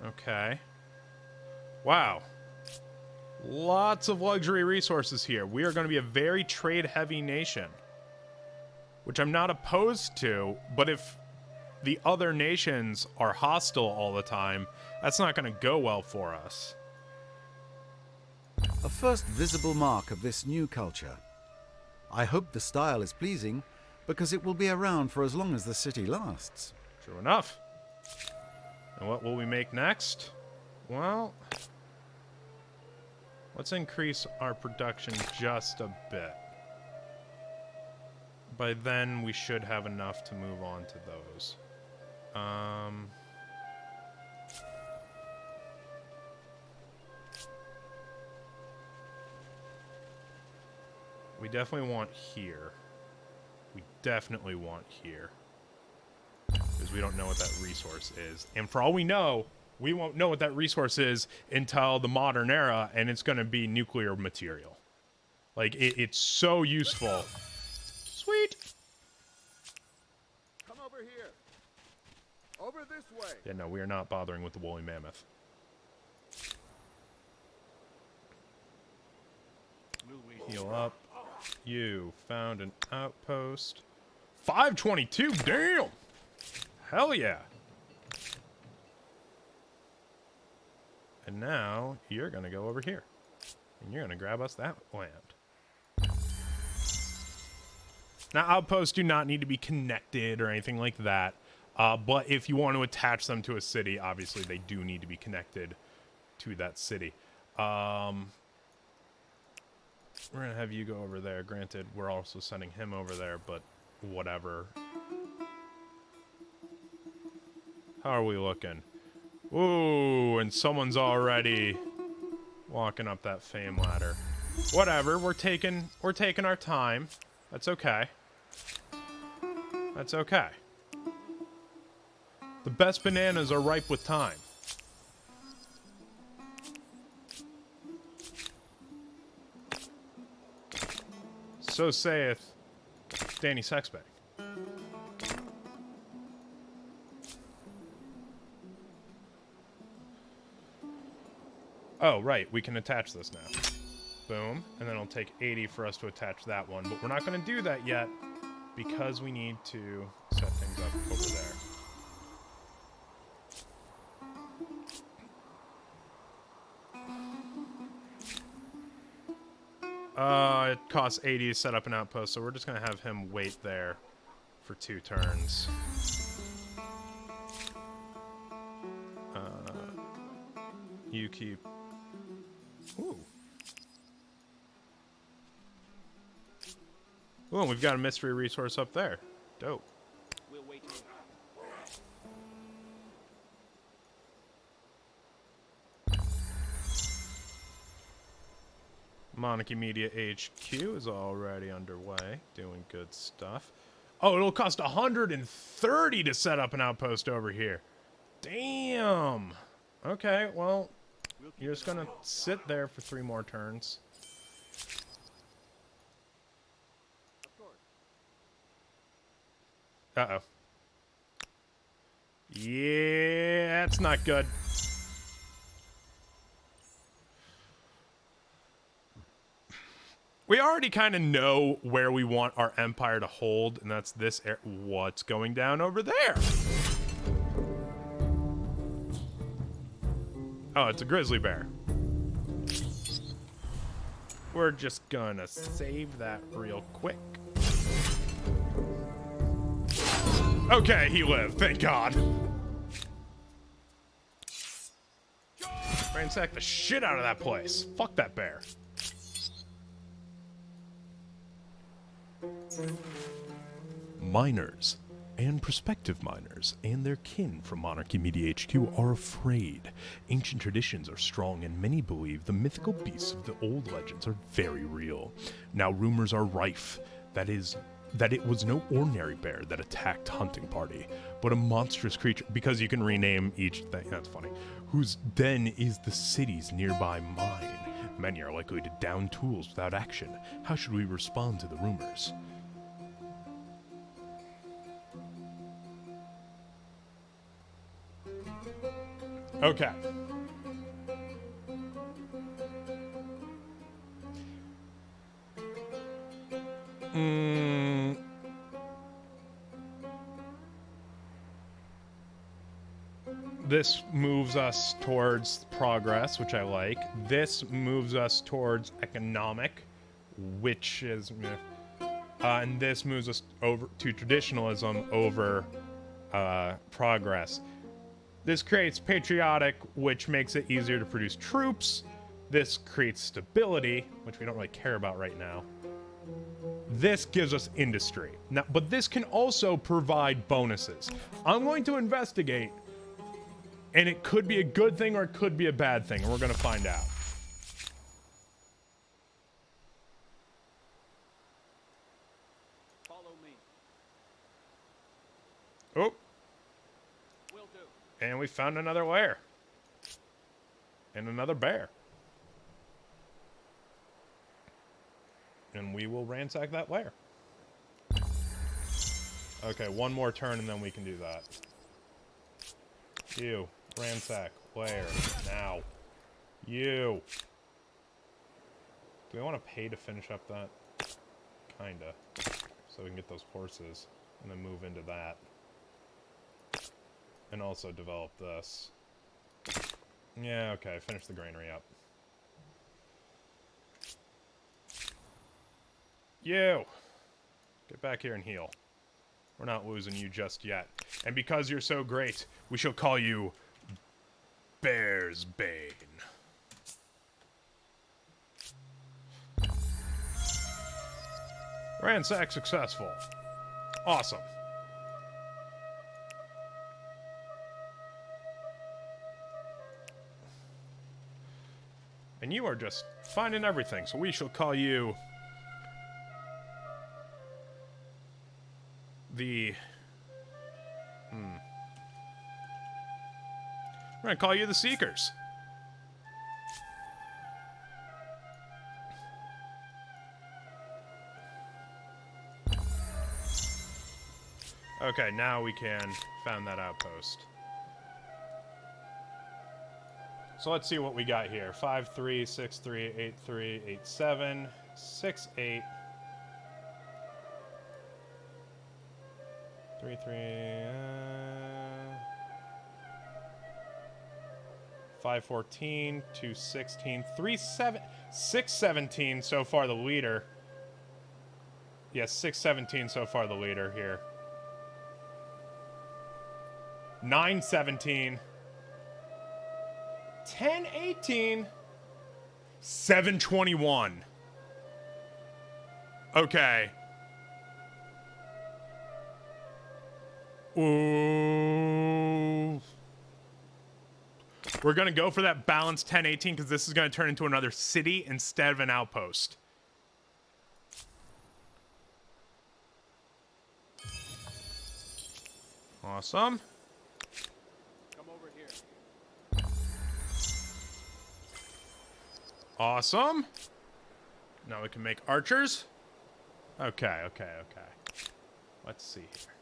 Okay. Wow. Lots of luxury resources here. We are going to be a very trade-heavy nation, which I'm not opposed to, but if the other nations are hostile all the time, that's not going to go well for us. A first visible mark of this new culture. I hope the style is pleasing, because it will be around for as long as the city lasts. True enough. And what will we make next? Well, let's increase our production just a bit. By then, we should have enough to move on to those. We definitely want here. We definitely want here. Because we don't know what that resource is. And for all we know, we won't know what that resource is until the modern era, and it's going to be nuclear material. Like, it's so useful. Sweet! Come over here. Over this way. Yeah, no, we are not bothering with the woolly mammoth. We'll wait. Heal up. You found an outpost. 522, damn! Hell yeah! And now, you're gonna go over here. And you're gonna grab us that land. Now, outposts do not need to be connected or anything like that. But if you want to attach them to a city, obviously they do need to be connected to that city. We're going to have you go over there. Granted, we're also sending him over there, but whatever. How are we looking? Ooh, and someone's already walking up that fame ladder. Whatever, we're taking our time. That's okay. That's okay. The best bananas are ripe with time. So saith Danny Sexbang. Oh, right. We can attach this now. Boom. And then it'll take 80 for us to attach that one. But we're not going to do that yet because we need to set things up over there. It costs 80 to set up an outpost, so we're just going to have him wait there for 2 turns. You keep... Ooh. Ooh, and we've got a mystery resource up there. Dope. We'll wait here. Monarchy Media HQ is already underway, doing good stuff. Oh, it'll cost 130 to set up an outpost over here. Damn. Okay, well, you're just gonna sit there for 3 more turns. Of course. Uh-oh. Yeah, that's not good. We already kind of know where we want our empire to hold, and that's this area. What's going down over there? Oh, it's a grizzly bear. We're just gonna save that real quick. Okay, he lived, thank God. Ransack the shit out of that place. Fuck that bear. Miners and prospective miners and their kin from Monarchy Media HQ are afraid. Ancient traditions are strong, and many believe the mythical beasts of the old legends are very real. Now rumors are rife that it was no ordinary bear that attacked hunting party, but a monstrous creature, because you can rename each thing, that's funny, whose den is the city's nearby mine. Many are likely to down tools without action. How should we respond to the rumors? Okay. This moves us towards progress, which I like. This moves us towards economic, which is meh. And this moves us over to traditionalism over progress. This creates patriotic, which makes it easier to produce troops. This creates stability, which we don't really care about right now. This gives us industry. Now, but this can also provide bonuses. I'm going to investigate, and it could be a good thing or it could be a bad thing, and we're going to find out. Oh, Will do. and we found another lair. And another bear. And we will ransack that lair. Okay, one more turn and then we can do that. You, ransack, lair, now. You. Do we want to pay to finish up that? Kinda. So we can get those horses and then move into that. And also develop this. Yeah, okay, finish the granary up. You! Get back here and heal. We're not losing you just yet. And because you're so great, we shall call you Bear's Bane. Ransack successful. Awesome. And you are just finding everything, so we shall call you the... We're gonna call you the Seekers. Okay, now we can found that outpost. So let's see what we got here. 5-3, 6-3, 8-3, 8-7, 6-8, 3-3, 5-14, 2-16, 3-7, 6-17 so far the leader. Yes, 6-17 so far the leader here. 9-17. 10-18. 7-21. Okay. Ooh. We're going to go for that balanced 10-18 because this is going to turn into another city instead of an outpost. Awesome. Come over here. Awesome. Now we can make archers. Okay. Let's see here.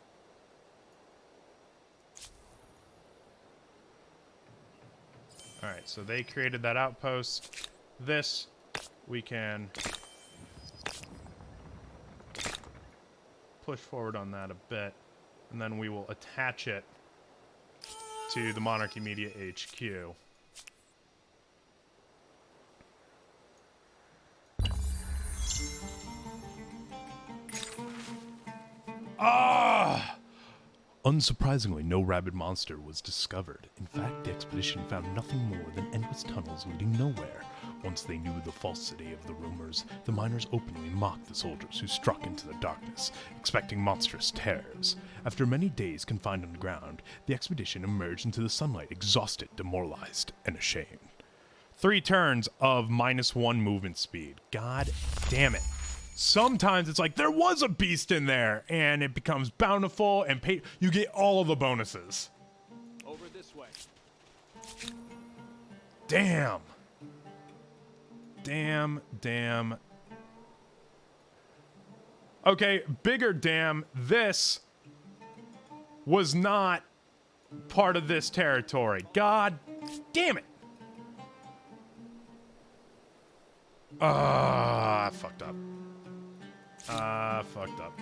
Alright, so they created that outpost. This, we can push forward on that a bit. And then we will attach it to the Monarchy Media HQ. Ah! Unsurprisingly, no rabid monster was discovered. In fact, the expedition found nothing more than endless tunnels leading nowhere. Once they knew the falsity of the rumors, the miners openly mocked the soldiers who struck into the darkness, expecting monstrous terrors. After many days confined underground, the expedition emerged into the sunlight, exhausted, demoralized, and ashamed. 3 turns of -1 movement speed. God damn it. Sometimes it's like there was a beast in there and it becomes bountiful and you get all of the bonuses. Over this way. Damn. Damn. Okay, bigger damn. This was not part of this territory. God damn it. I fucked up. Fucked up.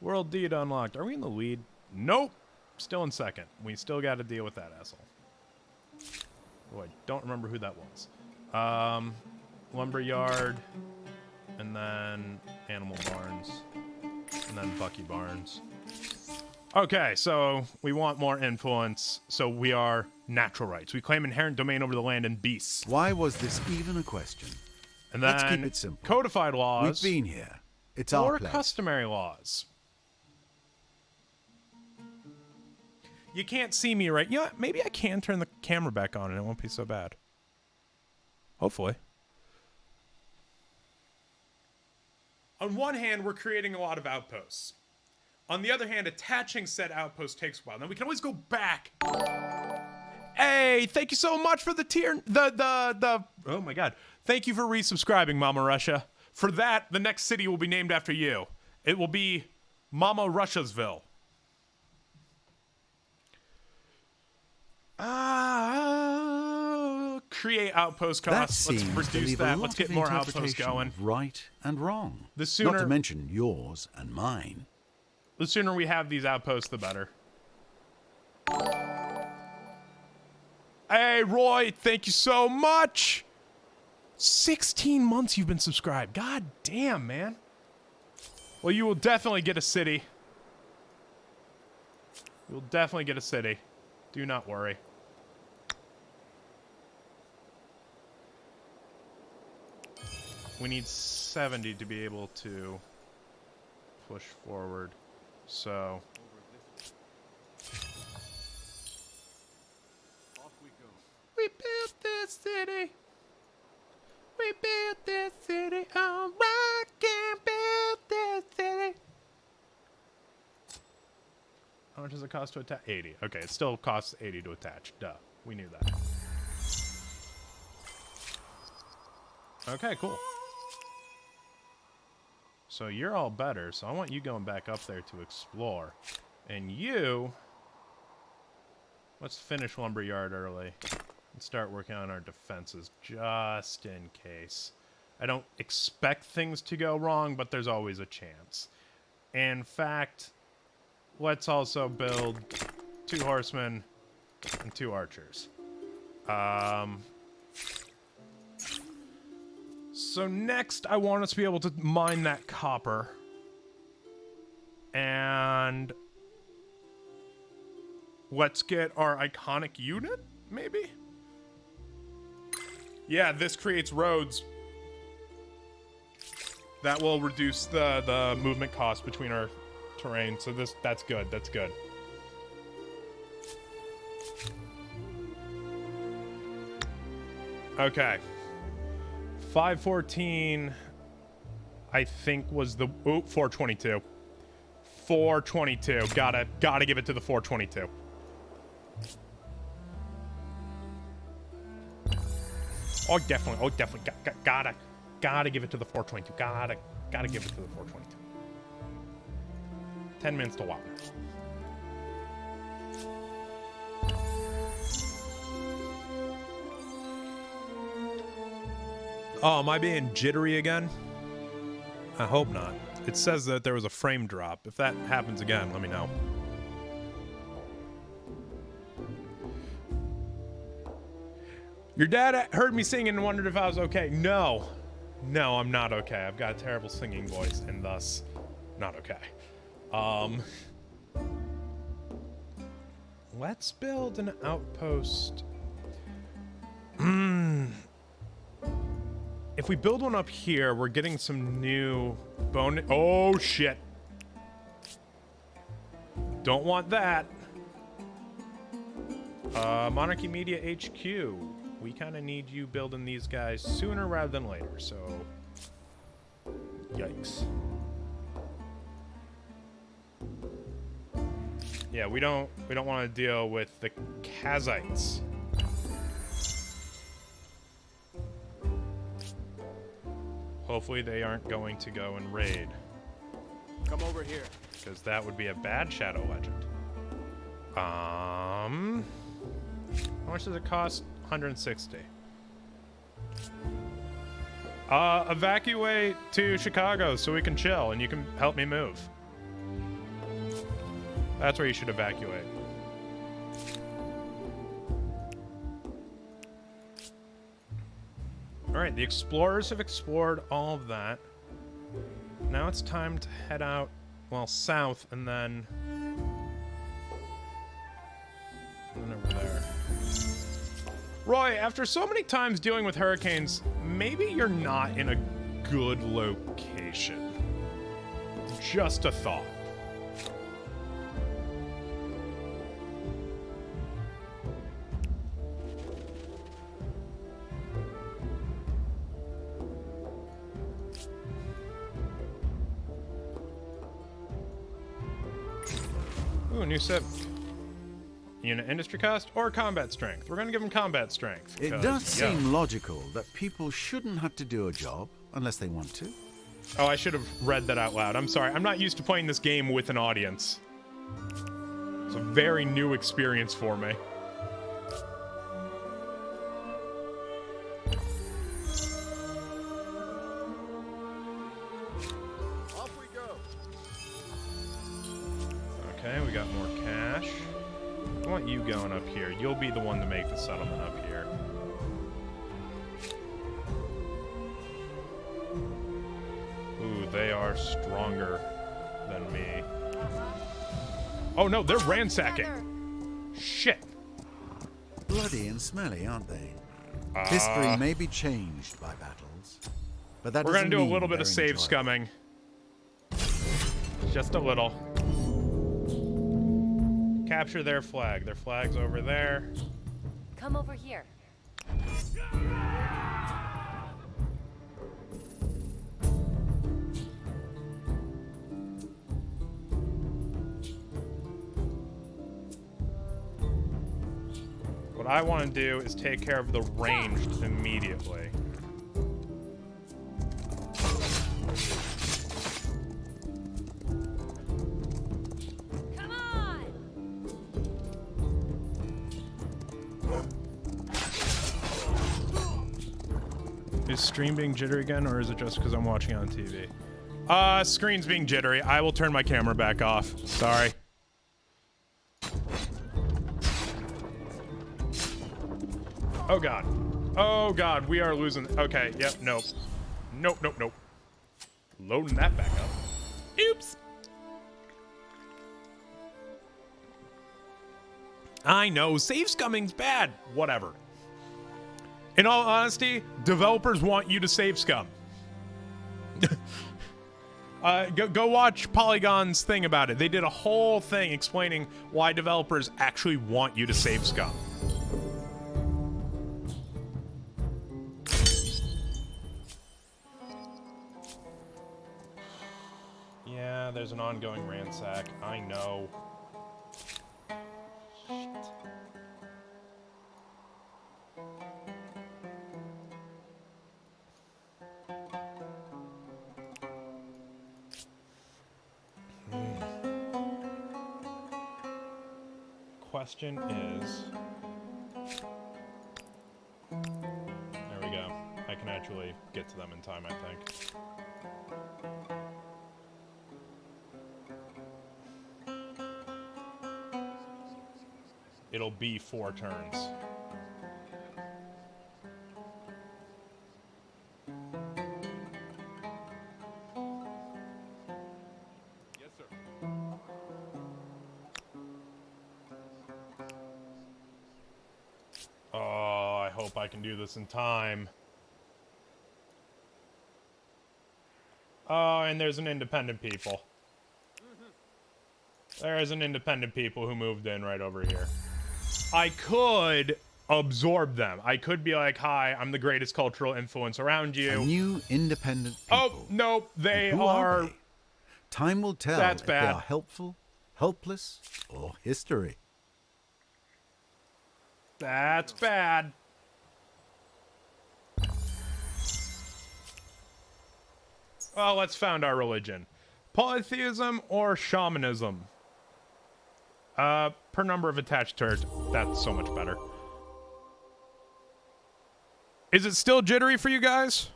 World deed unlocked. Are we in the lead? Nope. Still in second. We still got to deal with that asshole. Oh, I don't remember who that was. Lumberyard. And then Animal Barns. And then Bucky Barns. Okay, so we want more influence. So we are natural rights. We claim inherent domain over the land and beasts. Why was this even a question? And then Let's keep it simple. codified laws. We've been here. It's or our place. customary laws. You can't see me right. You know what? Maybe I can turn the camera back on and it won't be so bad. Hopefully. On one hand, we're creating a lot of outposts. On the other hand, attaching said outpost takes a while. Now we can always go back. Hey, thank you so much for the tier, oh my God. Thank you for resubscribing, Mama Russia. For that, the next city will be named after you. It will be Mama Russiasville. Create outpost That costs. Let's seems to reduce leave a that. lot Let's get of more outposts interpretation going. of right and wrong. The sooner, Not to mention yours and mine. the sooner we have these outposts, the better. Hey, Roy, thank you so much. 16 months you've been subscribed. God damn, man. Well, you will definitely get a city. You'll definitely get a city. Do not worry. We need 70 to be able to push forward. So we built this city. We built this city on rock and built this city. How much does it cost to attach? 80. Okay, it still costs 80 to attach. Duh. We knew that. Okay, cool. So you're all better, so I want you going back up there to explore. And you... Let's finish Lumberyard early. And start working on our defenses, just in case. I don't expect things to go wrong, but there's always a chance. In fact, let's also build 2 horsemen and 2 archers. So next, I want us to be able to mine that copper. And let's get our iconic unit, maybe? Yeah, this creates roads that will reduce the movement cost between our terrain. So that's good. That's good. Okay. 514, I think was the 422. 422. Gotta give it to the 422. Oh, definitely. Gotta give it to the 422. Gotta give it to the 422. 10 minutes to walk. Oh, am I being jittery again? I hope not. It says that there was a frame drop. If that happens again, let me know. Your dad heard me sing and wondered if I was okay. No. No, I'm not okay. I've got a terrible singing voice and thus not okay. Let's build an outpost. If we build one up here, we're getting some new bone. Oh, shit. Don't want that. Monarchy Media HQ. We kind of need you building these guys sooner rather than later, so... Yikes. Yeah, we don't want to deal with the Kazites. Hopefully they aren't going to go and raid. Come over here. Because that would be a bad Shadow Legend. How much does it cost? 160. Evacuate to Chicago so we can chill and you can help me move. That's where you should evacuate. Alright, the explorers have explored all of that. Now it's time to head out, well, south, and then over there. Roy, after so many times dealing with hurricanes, maybe you're not in a good location. Just a thought. Ooh, new civ. Unit industry cost or combat strength? We're gonna give him combat strength. It 'cause, does yo. seem logical that people shouldn't have to do a job unless they want to. Oh, I should have read that out loud. I'm sorry. I'm not used to playing this game with an audience. It's a very new experience for me. Off we go. Okay, we got more cash. I want you going up here. You'll be the one to make the settlement up here. Ooh, they are stronger than me. Oh no, they're ransacking. Shit. Bloody and smelly, aren't they? History may be changed by battles, but that We're gonna doesn't do a mean little bit of they're save enjoyable. scumming. Just a little. Capture their flag. Their flag's over there. Come over here. What I want to do is take care of the ranged immediately. Come on! Is stream being jittery again, or is it just because I'm watching on TV? Screen's being jittery. I will turn my camera back off. Sorry. Oh god. Oh god, we are losing. Okay, yep, nope. Nope, nope, nope. Loading that back up. Oops. I know, save scumming's bad. Whatever. In all honesty, developers want you to save scum. Go watch Polygon's thing about it. They did a whole thing explaining why developers actually want you to save scum. Yeah, there's an ongoing ransack. I know. Shit. Question is... There we go. I can actually get to them in time, I think. It'll be 4 turns. Yes, sir. Oh, I hope I can do this in time. Oh, and there's an independent people. There's an independent people who moved in right over here. I could absorb them. I could be like, hi, I'm the greatest cultural influence around A you. new independent people. Oh, nope, they And who are... they? Time will tell That's if bad. they are helpful, helpless, or history. That's bad. Well, let's found our religion. Polytheism or shamanism? Per number of attached turrets. That's so much better. Is it still jittery for you guys?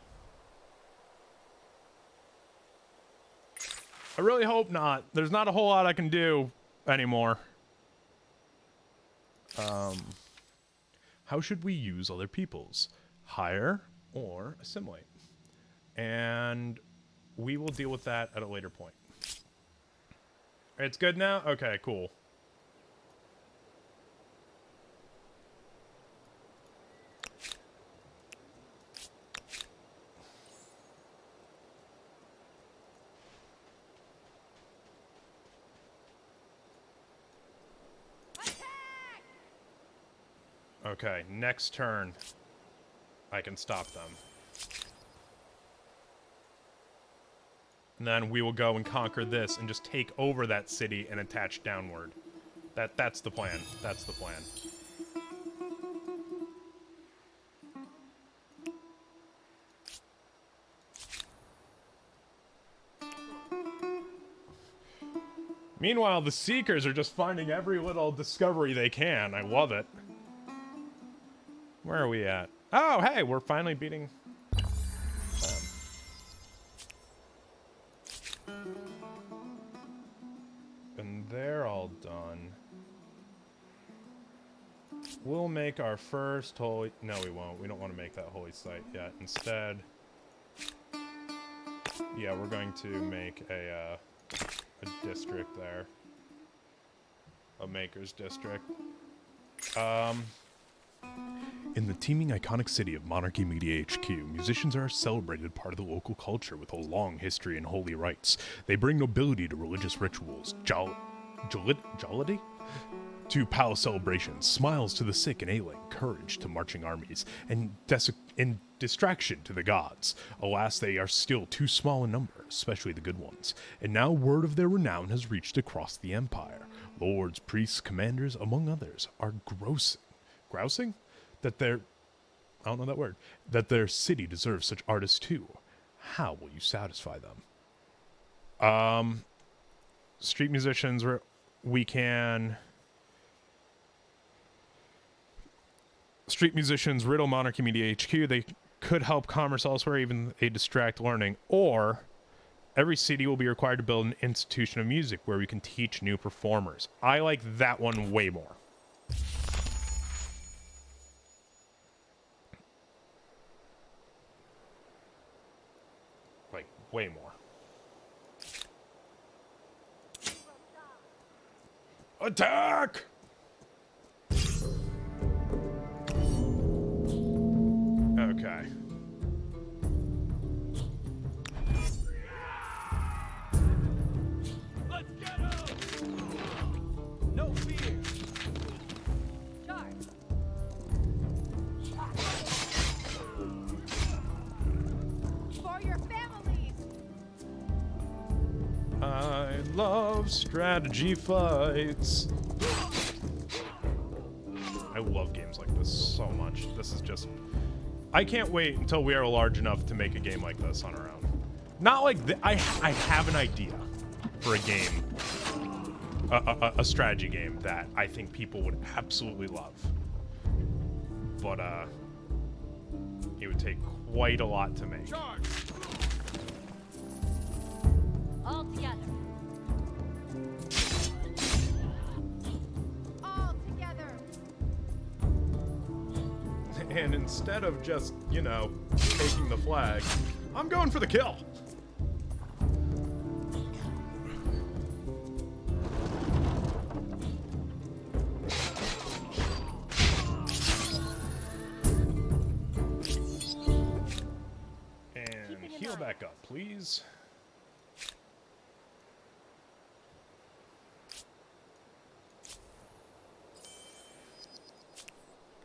I really hope not. There's not a whole lot I can do anymore. How should we use other peoples? Hire or assimilate? And we will deal with that at a later point. It's good now? Okay, cool. Okay, next turn, I can stop them. And then we will go and conquer this and just take over that city and attach downward. That's the plan. That's the plan. Meanwhile, the Seekers are just finding every little discovery they can. I love it. Where are we at? Oh, hey, we're finally beating them. And they're all done. We'll make our first holy... No, we won't. We don't want to make that holy site yet. Instead... Yeah, we're going to make a district there. A maker's district. In the teeming iconic city of Monarchy Media HQ, musicians are a celebrated part of the local culture with a long history and holy rites. They bring nobility to religious rituals, jollity to palace celebrations, smiles to the sick and ailing, courage to marching armies, and distraction to the gods. Alas, they are still too small in number, especially the good ones. And now word of their renown has reached across the empire. Lords, priests, commanders, among others, are grousing that their, I don't know that word, that their city deserves such artists too. How will you satisfy them? Street musicians, we can... Street musicians riddle Monarchy Media HQ. They could help commerce elsewhere, even they distract learning. Or every city will be required to build an institution of music where we can teach new performers. I like that one way more. Like, way more. Attack! Okay. Let's get him! No fear! Charge. For your families. I love strategy fights. I love games like this so much. This is just... I can't wait until we are large enough to make a game like this on our own. Not like... I have an idea for a game. A strategy game that I think people would absolutely love. But, it would take quite a lot to make. Charge! All together. All together. And instead of just, you know, taking the flag, I'm going for the kill. And heal back up, please.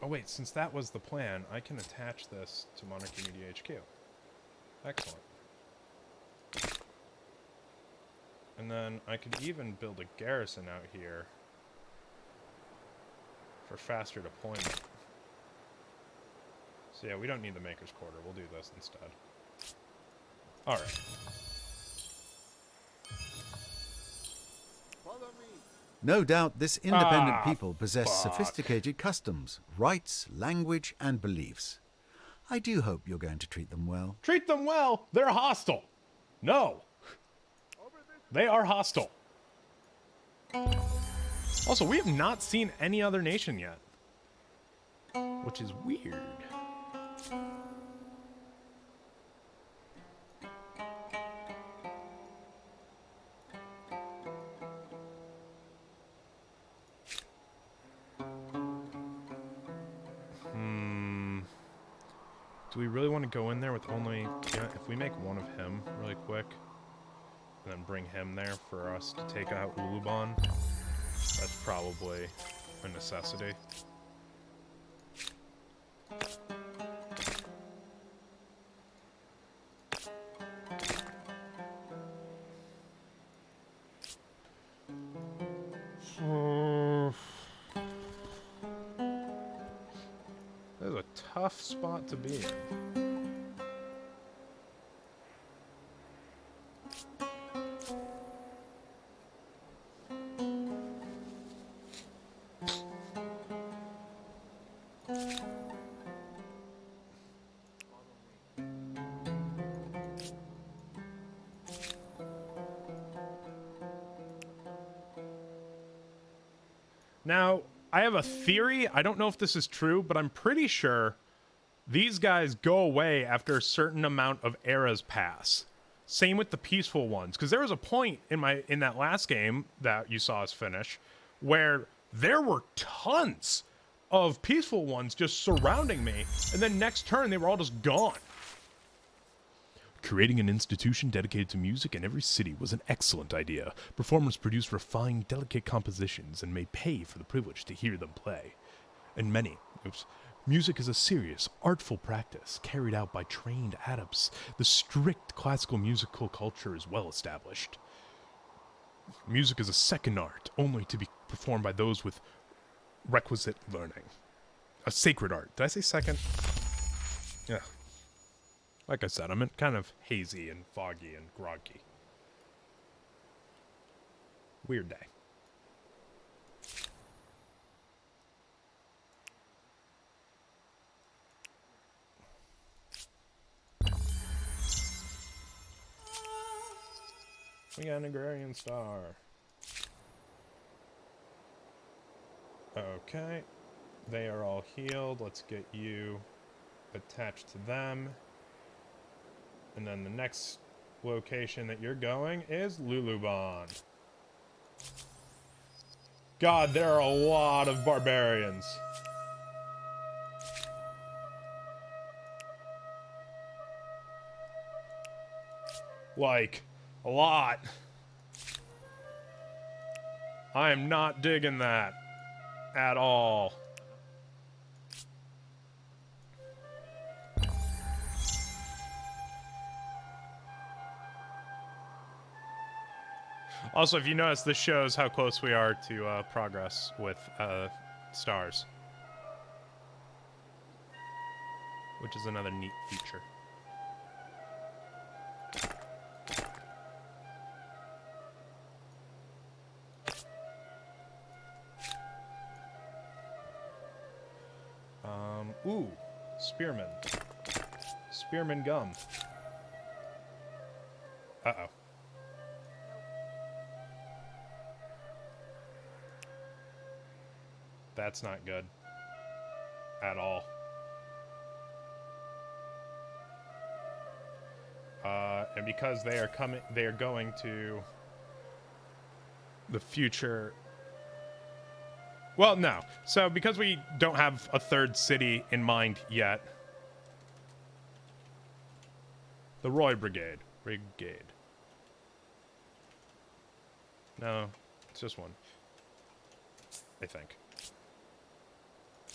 Oh wait, since that was the plan, I can attach this to Monarchy Media HQ. Excellent. And then I could even build a garrison out here for faster deployment. So yeah, we don't need the Maker's Quarter. We'll do this instead. Alright. Follow me! No doubt this independent Ah, people possess fuck. sophisticated customs, rights, language, and beliefs. I do hope you're going to treat them well. Treat them well! They're hostile! No! They are hostile. Also, we have not seen any other nation yet. Which is weird. Do we really want to go in there with only... You know, if we make one of him really quick, and then bring him there for us to take out Uluban, that's probably a necessity. tough spot to be in. Now, I have a theory. I don't know if this is true, but I'm pretty sure these guys go away after a certain amount of eras pass. Same with the peaceful ones, because there was a point in that last game that you saw us finish where there were tons of peaceful ones just surrounding me, and then next turn they were all just gone. Creating an institution dedicated to music in every city was an excellent idea. Performers produced refined, delicate compositions and may pay for the privilege to hear them play. And music is a serious, artful practice carried out by trained adepts. The strict classical musical culture is well established. Music is a second art, only to be performed by those with requisite learning. A sacred art. Did I say second? Yeah. Like I said, I'm kind of hazy and foggy and groggy. Weird day. We got an agrarian star. Okay. They are all healed. Let's get you attached to them. And then the next location that you're going is Lulubon. God, there are a lot of barbarians. Like, a lot. I am not digging that at all. Also, if you notice, this shows how close we are to progress with stars. Which is another neat feature. Ooh, Spearman. Spearman gum. Uh-oh. That's not good. At all. And because they are going to the future. Well, no. So because we don't have a third city in mind yet. The Roy Brigade. No, it's just one. I think.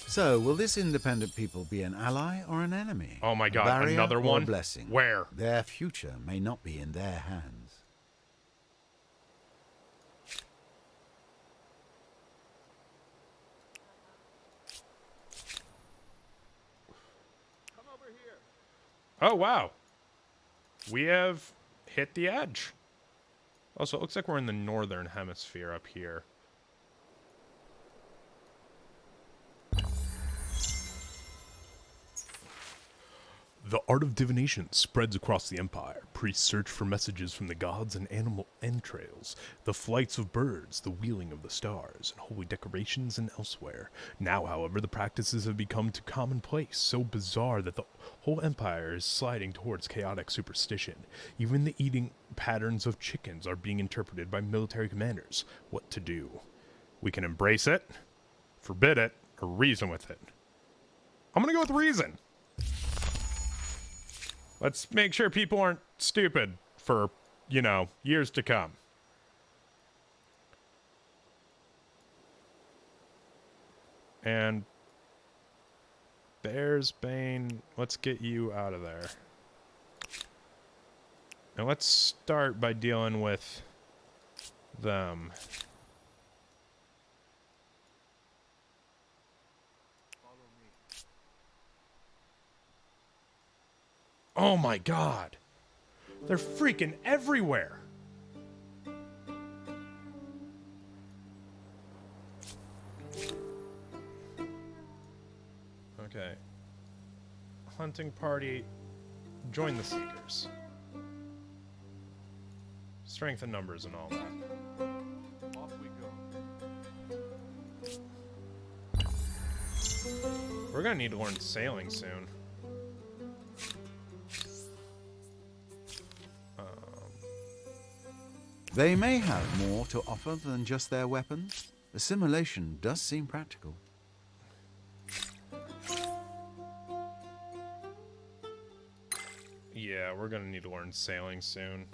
So, will this independent people be an ally or an enemy? Oh my A God, barrier another or one? a blessing? Where? Their future may not be in their hands. Come over here. Oh, wow. We have hit the edge. Also, it looks like we're in the northern hemisphere up here. The art of divination spreads across the empire. Priests search for messages from the gods and animal entrails, the flights of birds, the wheeling of the stars, and holy decorations and elsewhere. Now, however, the practices have become too commonplace, so bizarre that the whole empire is sliding towards chaotic superstition. Even the eating patterns of chickens are being interpreted by military commanders. What to do? We can embrace it, forbid it, or reason with it. I'm gonna go with reason. Let's make sure people aren't stupid for, you know, years to come. And Bear's Bane, let's get you out of there. And let's start by dealing with them. Oh my god. They're freaking everywhere. Okay. Hunting party. Join the Seekers. Strength in numbers and all that. Off we go. We're gonna need to learn sailing soon. They may have more to offer than just their weapons. Assimilation does seem practical. Yeah, we're gonna need to learn sailing soon.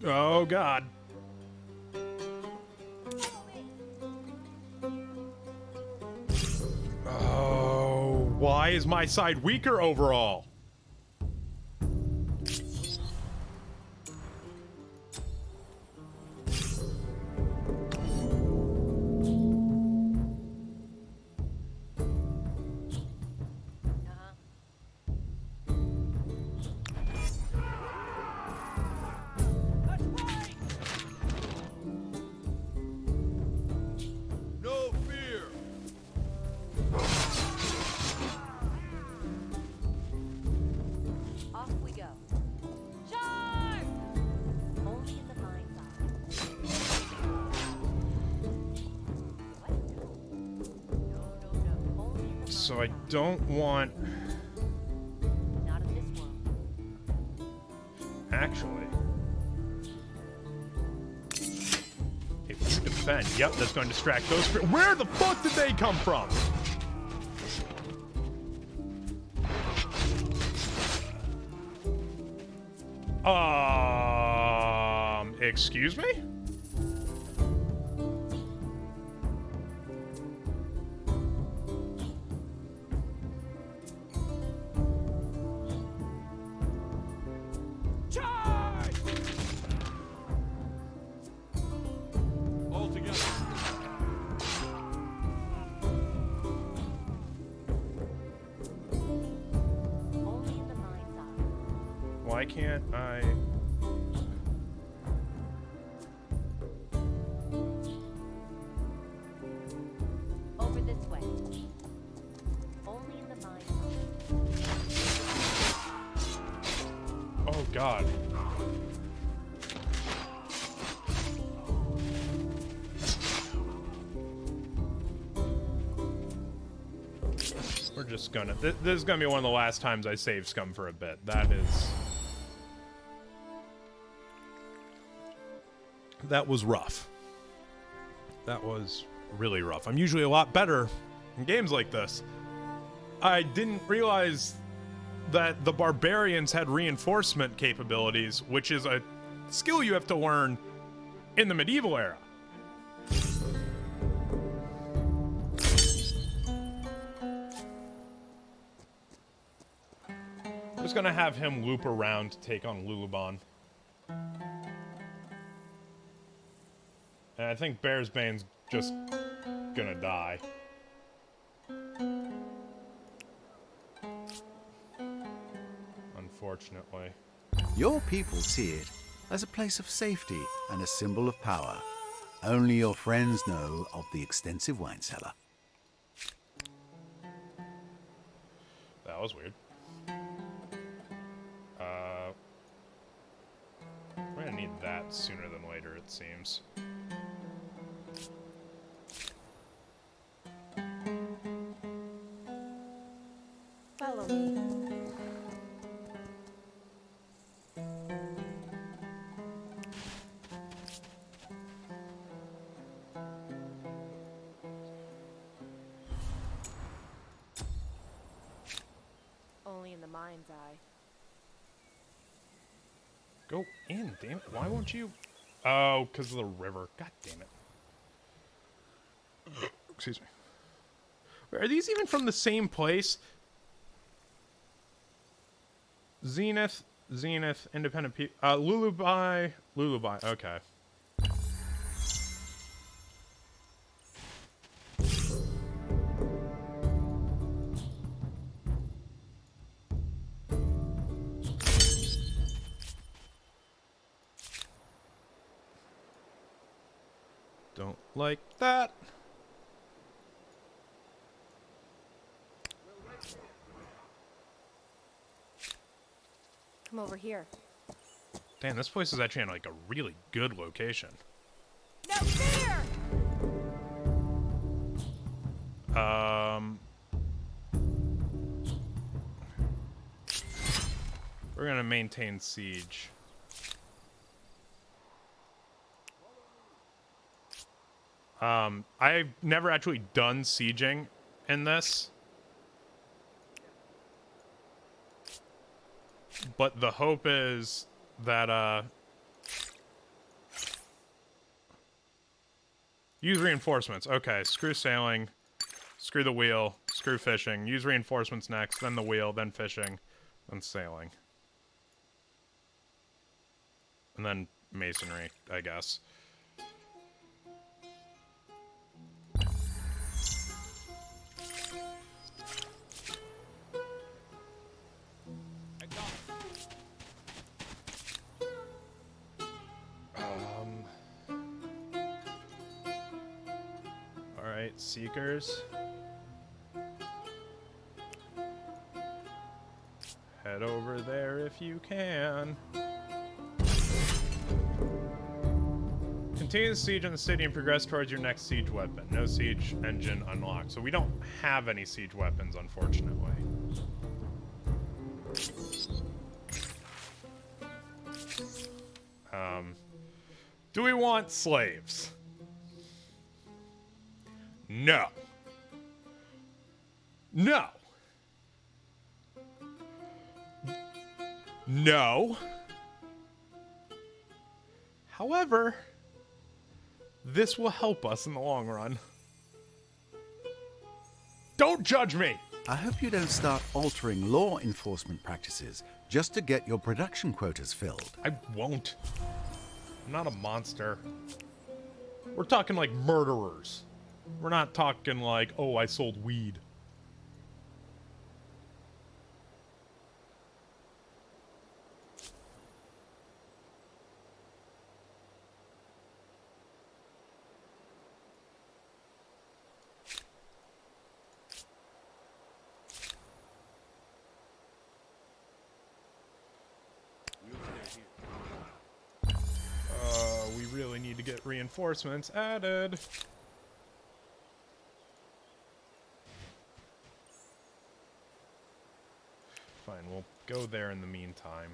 Oh god. Oh, why is my side weaker overall? No fear. Off we go. Charge! Only in the mind's eye. What? No. Only in the So I mind's eye. don't want... Not in this world. Actually... If you defend, yep, that's going to distract those... Where the fuck did they come from? Excuse me? Charge! All together. Only in the mind's eye. Why can't I... Over this way. Only in the mind's eye. Oh god. We're just gonna... This is gonna be one of the last times I save Scum for a bit. That is... That was rough. That was really rough. I'm usually a lot better in games like this. I didn't realize that the barbarians had reinforcement capabilities, which is a skill you have to learn in the medieval era. I'm just gonna have him loop around to take on Luluban. And I think Bearsbane's just gonna die. Unfortunately. Your people see it as a place of safety and a symbol of power. Only your friends know of the extensive wine cellar. That was weird. We're gonna need that sooner than later, it seems. Follow me. Only in the mind's eye. Go in, damn it. Why won't you? Oh, because of the river. God damn it. Excuse me. Are these even from the same place? Zenith, Independent People. Lulubai, okay. Don't like that. Come over here. Damn, this place is actually in like a really good location. No fear! We're gonna maintain siege. I've never actually done sieging in this. But the hope is that, use reinforcements. Okay, screw sailing, screw the wheel, screw fishing. Use reinforcements next, then the wheel, then fishing, then sailing. And then masonry, I guess. Alright, Seekers. Head over there if you can. Continue the siege on the city and progress towards your next siege weapon. No siege engine unlocked. So we don't have any siege weapons, unfortunately. Do we want slaves? No. No. No. However, this will help us in the long run. Don't judge me! I hope you don't start altering law enforcement practices just to get your production quotas filled. I won't. I'm not a monster. We're talking like murderers. We're not talking like, oh, I sold weed. We really need to get reinforcements added. Fine, we'll go there in the meantime.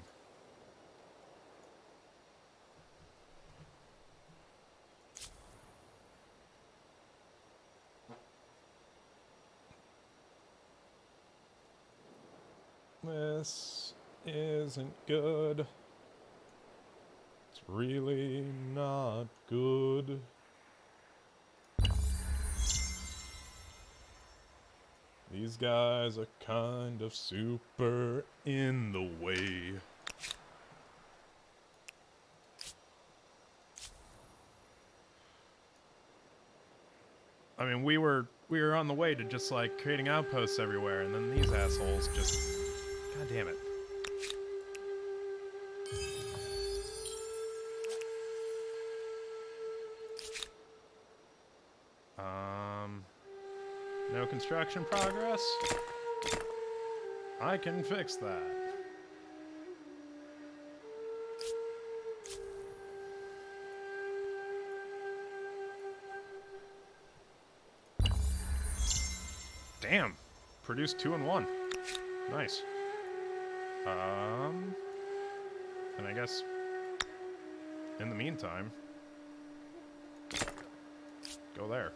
This isn't good. It's really not good. These guys are kind of super in the way. I mean, we were on the way to just like creating outposts everywhere, and then these assholes just, god damn it. No construction progress? I can fix that. Damn. Produced 2 in 1. Nice. And I guess in the meantime, go there.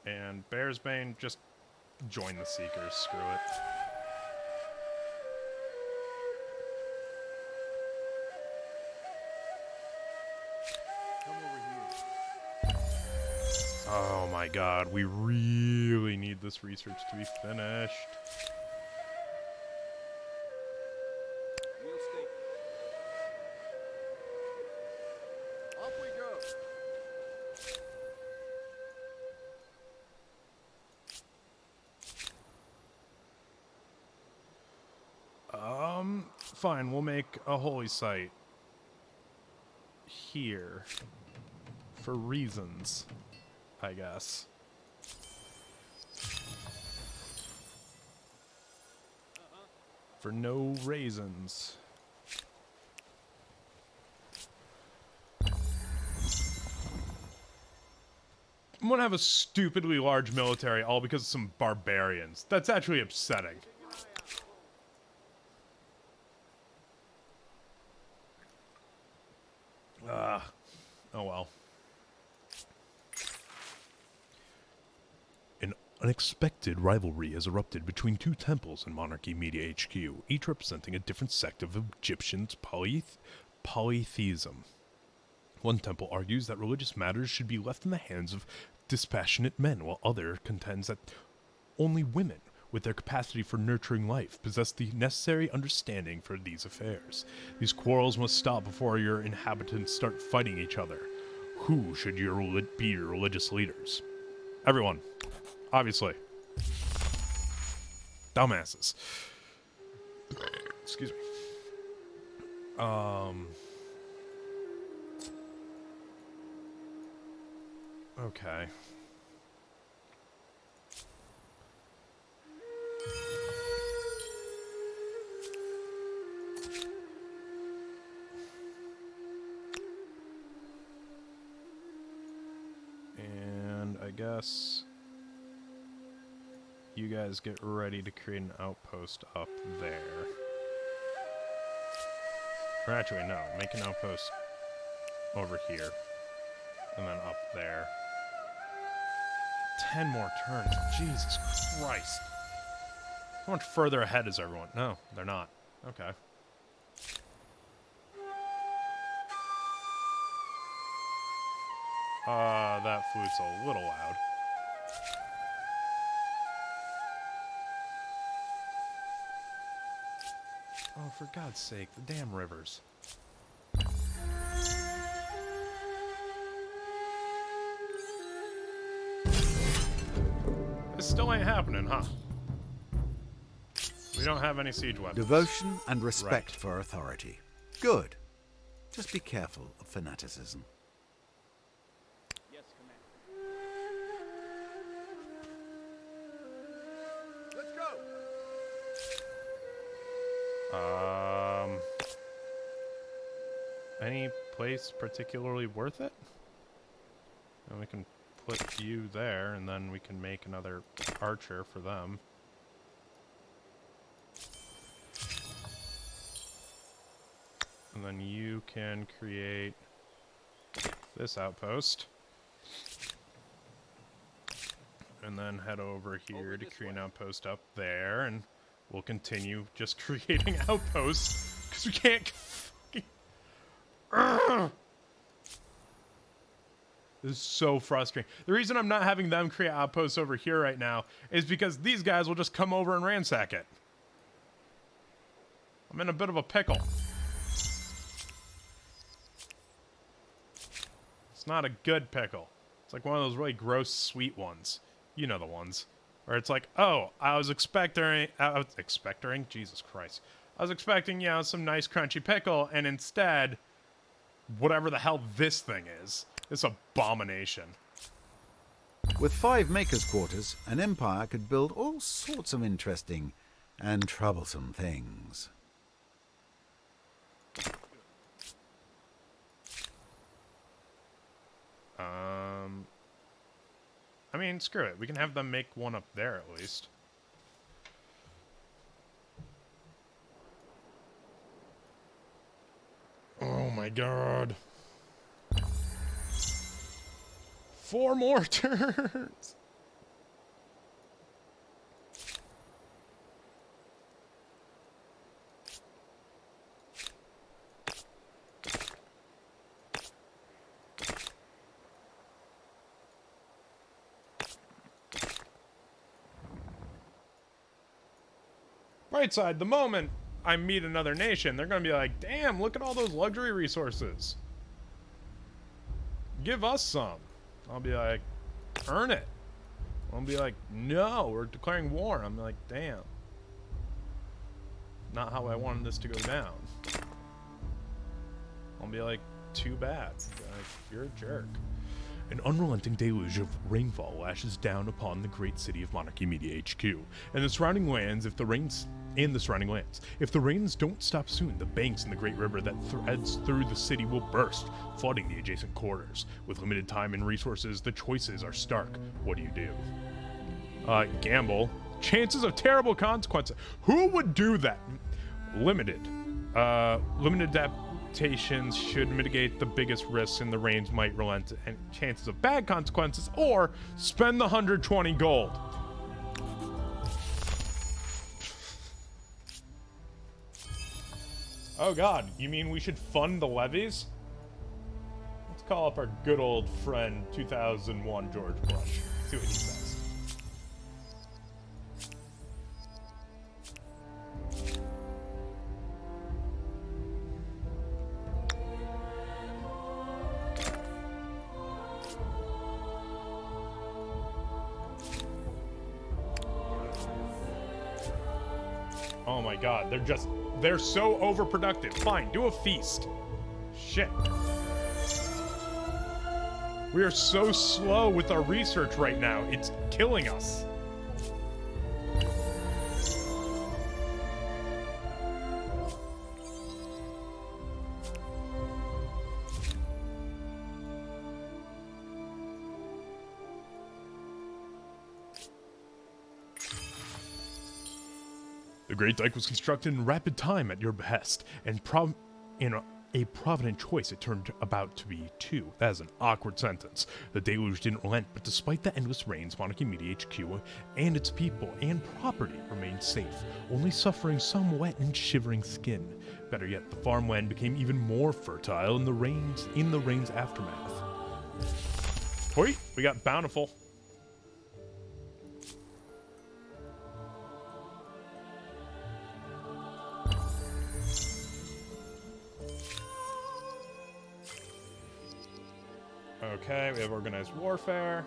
And Bearsbane, just join the Seekers, screw it. Come over here. Oh my god, we really need this research to be finished. We'll stay. Off we go. Fine, we'll make a holy site here for reasons, I guess. For no raisins. I'm gonna have a stupidly large military all because of some barbarians. That's actually upsetting. Oh well. An unexpected rivalry has erupted between two temples in Monarchy Media HQ, each representing a different sect of Egyptian polytheism. One temple argues that religious matters should be left in the hands of dispassionate men, while other contends that only women, with their capacity for nurturing life, possess the necessary understanding for these affairs. These quarrels must stop before your inhabitants start fighting each other. Who should be your religious leaders? Everyone. Obviously. Dumbasses. Excuse me. Okay. And I guess you guys get ready to create an outpost up there. Or actually, no. Make an outpost over here. And then up there. 10 more turns. Jesus Christ. How much further ahead is everyone? No, they're not. Okay. That flute's a little loud. Oh, for God's sake, the damn rivers. This still ain't happening, huh? We don't have any siege weapons. Devotion and respect Right. for authority. Good. Just be careful of fanaticism. Yes, Commander. Let's go. Any place particularly worth it? And we can put you there, and then we can make another archer for them. And then you can create this outpost. And then head over here to create an outpost up there, and we'll continue just creating outposts, because we can't fucking... Ugh. This is so frustrating. The reason I'm not having them create outposts over here right now is because these guys will just come over and ransack it. I'm in a bit of a pickle. It's not a good pickle. It's like one of those really gross sweet ones. You know the ones. Where it's like, oh, I was expecting... Jesus Christ. I was expecting, you know, some nice crunchy pickle, and instead, whatever the hell this thing is, this abomination. With 5 makers' quarters, an empire could build all sorts of interesting and troublesome things. I mean, screw it. We can have them make one up there, at least. Oh my god. 4 more turns! Right side, the moment I meet another nation, they're gonna be like, damn, look at all those luxury resources. Give us some. I'll be like, earn it. I'll be like, no, we're declaring war. I'm like, damn. not how I wanted this to go down. I'll be like, too bad. Like, you're a jerk. An unrelenting deluge of rainfall lashes down upon the great city of Monarchy Media HQ and the surrounding lands. If the rains don't stop soon, the banks in the great river that threads through the city will burst, flooding the adjacent quarters. With limited time and resources, the choices are stark. What do you do? Gamble. Chances of terrible consequences. Who would do that? Limited. Limited adaptations should mitigate the biggest risks, and the rains might relent and chances of bad consequences, or spend the 120 gold. Oh god, you mean we should fund the levies? Let's call up our good old friend 2001 George Bush. See what he says. Oh my god, they're so overproductive. Fine, do a feast. Shit. We are so slow with our research right now. It's killing us. The Great Dyke was constructed in rapid time at your behest, and in a provident choice it turned about to be too. That is an awkward sentence. The deluge didn't relent, but despite the endless rains, Monarchy Media HQ and its people and property remained safe, only suffering some wet and shivering skin. Better yet, the farmland became even more fertile in the rain's aftermath. Hoi, we got Bountiful. Okay, we have organized warfare.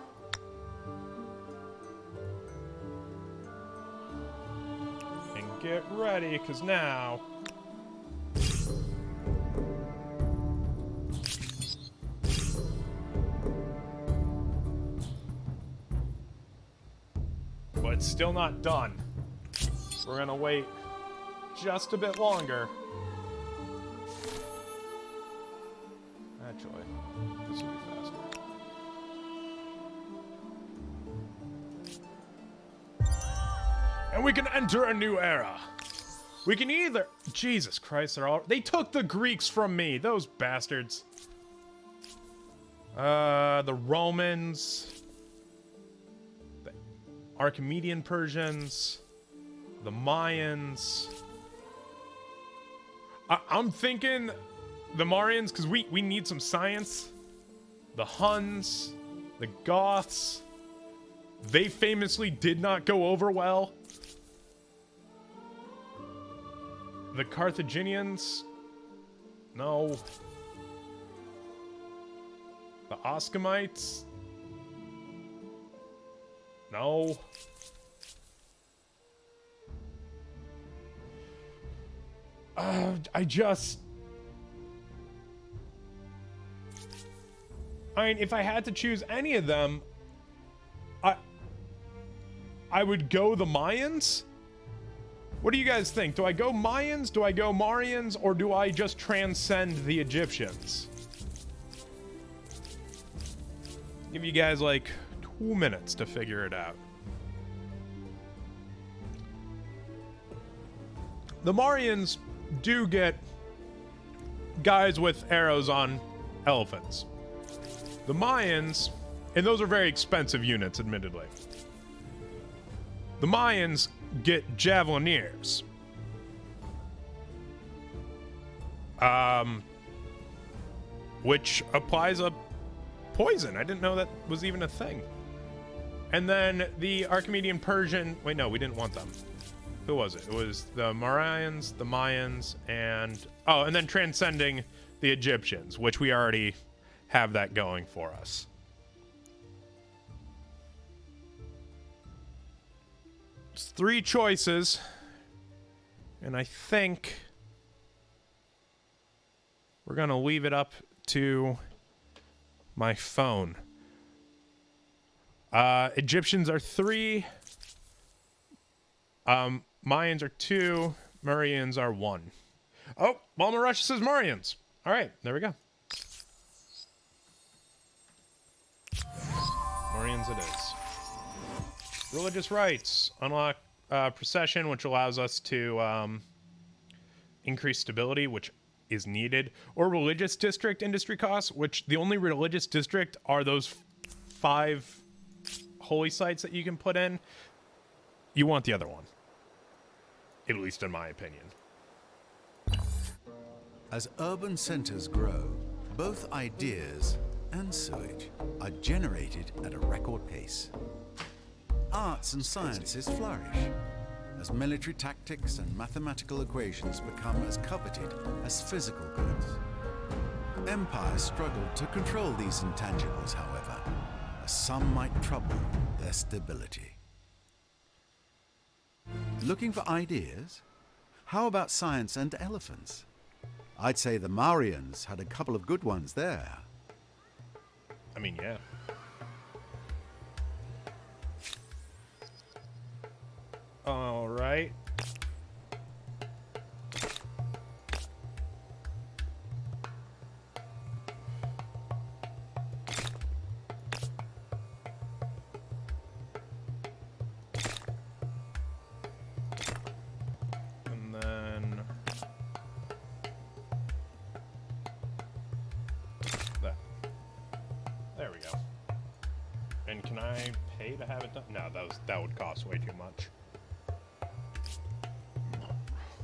And get ready, because now... But it's still not done. We're gonna wait just a bit longer. Actually, this will be faster. And we can enter a new era. We can either... Jesus Christ, they took the Greeks from me, those bastards. The Romans. The Archimedean Persians. The Mayans. I'm thinking the Marians, because we need some science. The Huns. The Goths. They famously did not go over well. The Carthaginians? No. The Oskamites? No. I mean, if I had to choose any of them, I would go the Mayans. What do you guys think? Do I go Mayans? Do I go Marians? Or do I just transcend the Egyptians? Give you guys like 2 minutes to figure it out. The Marians do get guys with arrows on elephants. The Mayans, and those are very expensive units, admittedly. The Mayans get javelineers. Which applies a poison. I didn't know that was even a thing. And then the Archimedean Persian... Wait, no, we didn't want them. Who was it? It was the Marians, the Mayans, and... Oh, and then transcending the Egyptians, which we already have that going for us. It's 3 choices. And I think we're going to leave it up to my phone. Egyptians are 3. Mayans are 2. Murians are 1. Oh, Balma Rush says Murians. All right, there we go. Murians it is. Religious rights. Unlock procession, which allows us to increase stability, which is needed. Or religious district industry costs, which the only religious district are those 5 holy sites that you can put in. You want the other one. At least in my opinion. As urban centers grow, both ideas and sewage are generated at a record pace. Arts and sciences flourish as military tactics and mathematical equations become as coveted as physical goods. Empires struggle to control these intangibles, however, as some might trouble their stability. Looking for ideas? How about science and elephants? I'd say the Marians had a couple of good ones there. I mean, yeah. All right. And then that. There we go. And can I pay to have it done? No, that would cost way too much.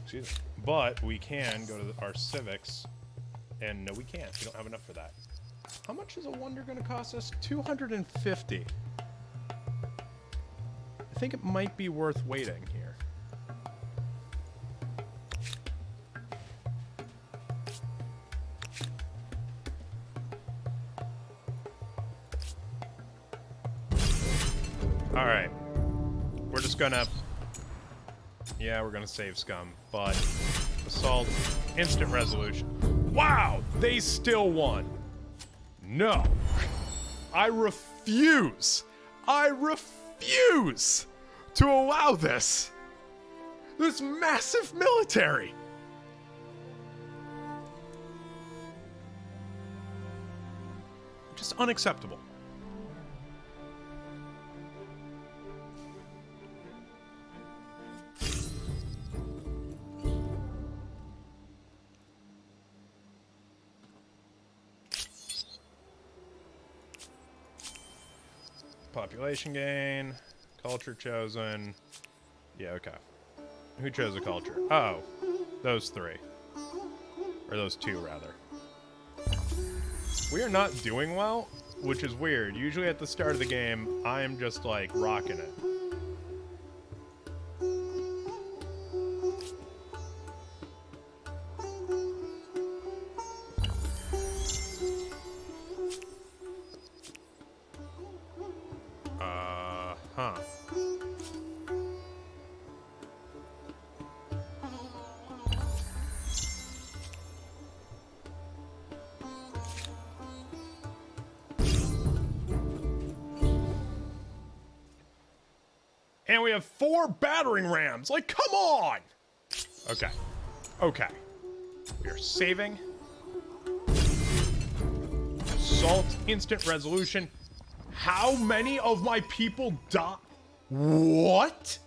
Excuse me. But we can go to our civics, and no, we can't. We don't have enough for that. How much is a wonder going to cost us? 250. I think it might be worth waiting here. All right. We're just gonna... Yeah, we're gonna save scum, but assault, instant resolution. Wow, they still won. No, I refuse to allow this massive military. Just unacceptable. Population gain, culture chosen. Yeah, okay. Who chose a culture? Oh, those 3. Or those 2, rather. We are not doing well, which is weird. Usually at the start of the game, I am just, like, rocking it. Huh. And we have 4 battering rams. Like, come on! Okay. Okay. We are saving. Assault, instant resolution. How many of my people died? What?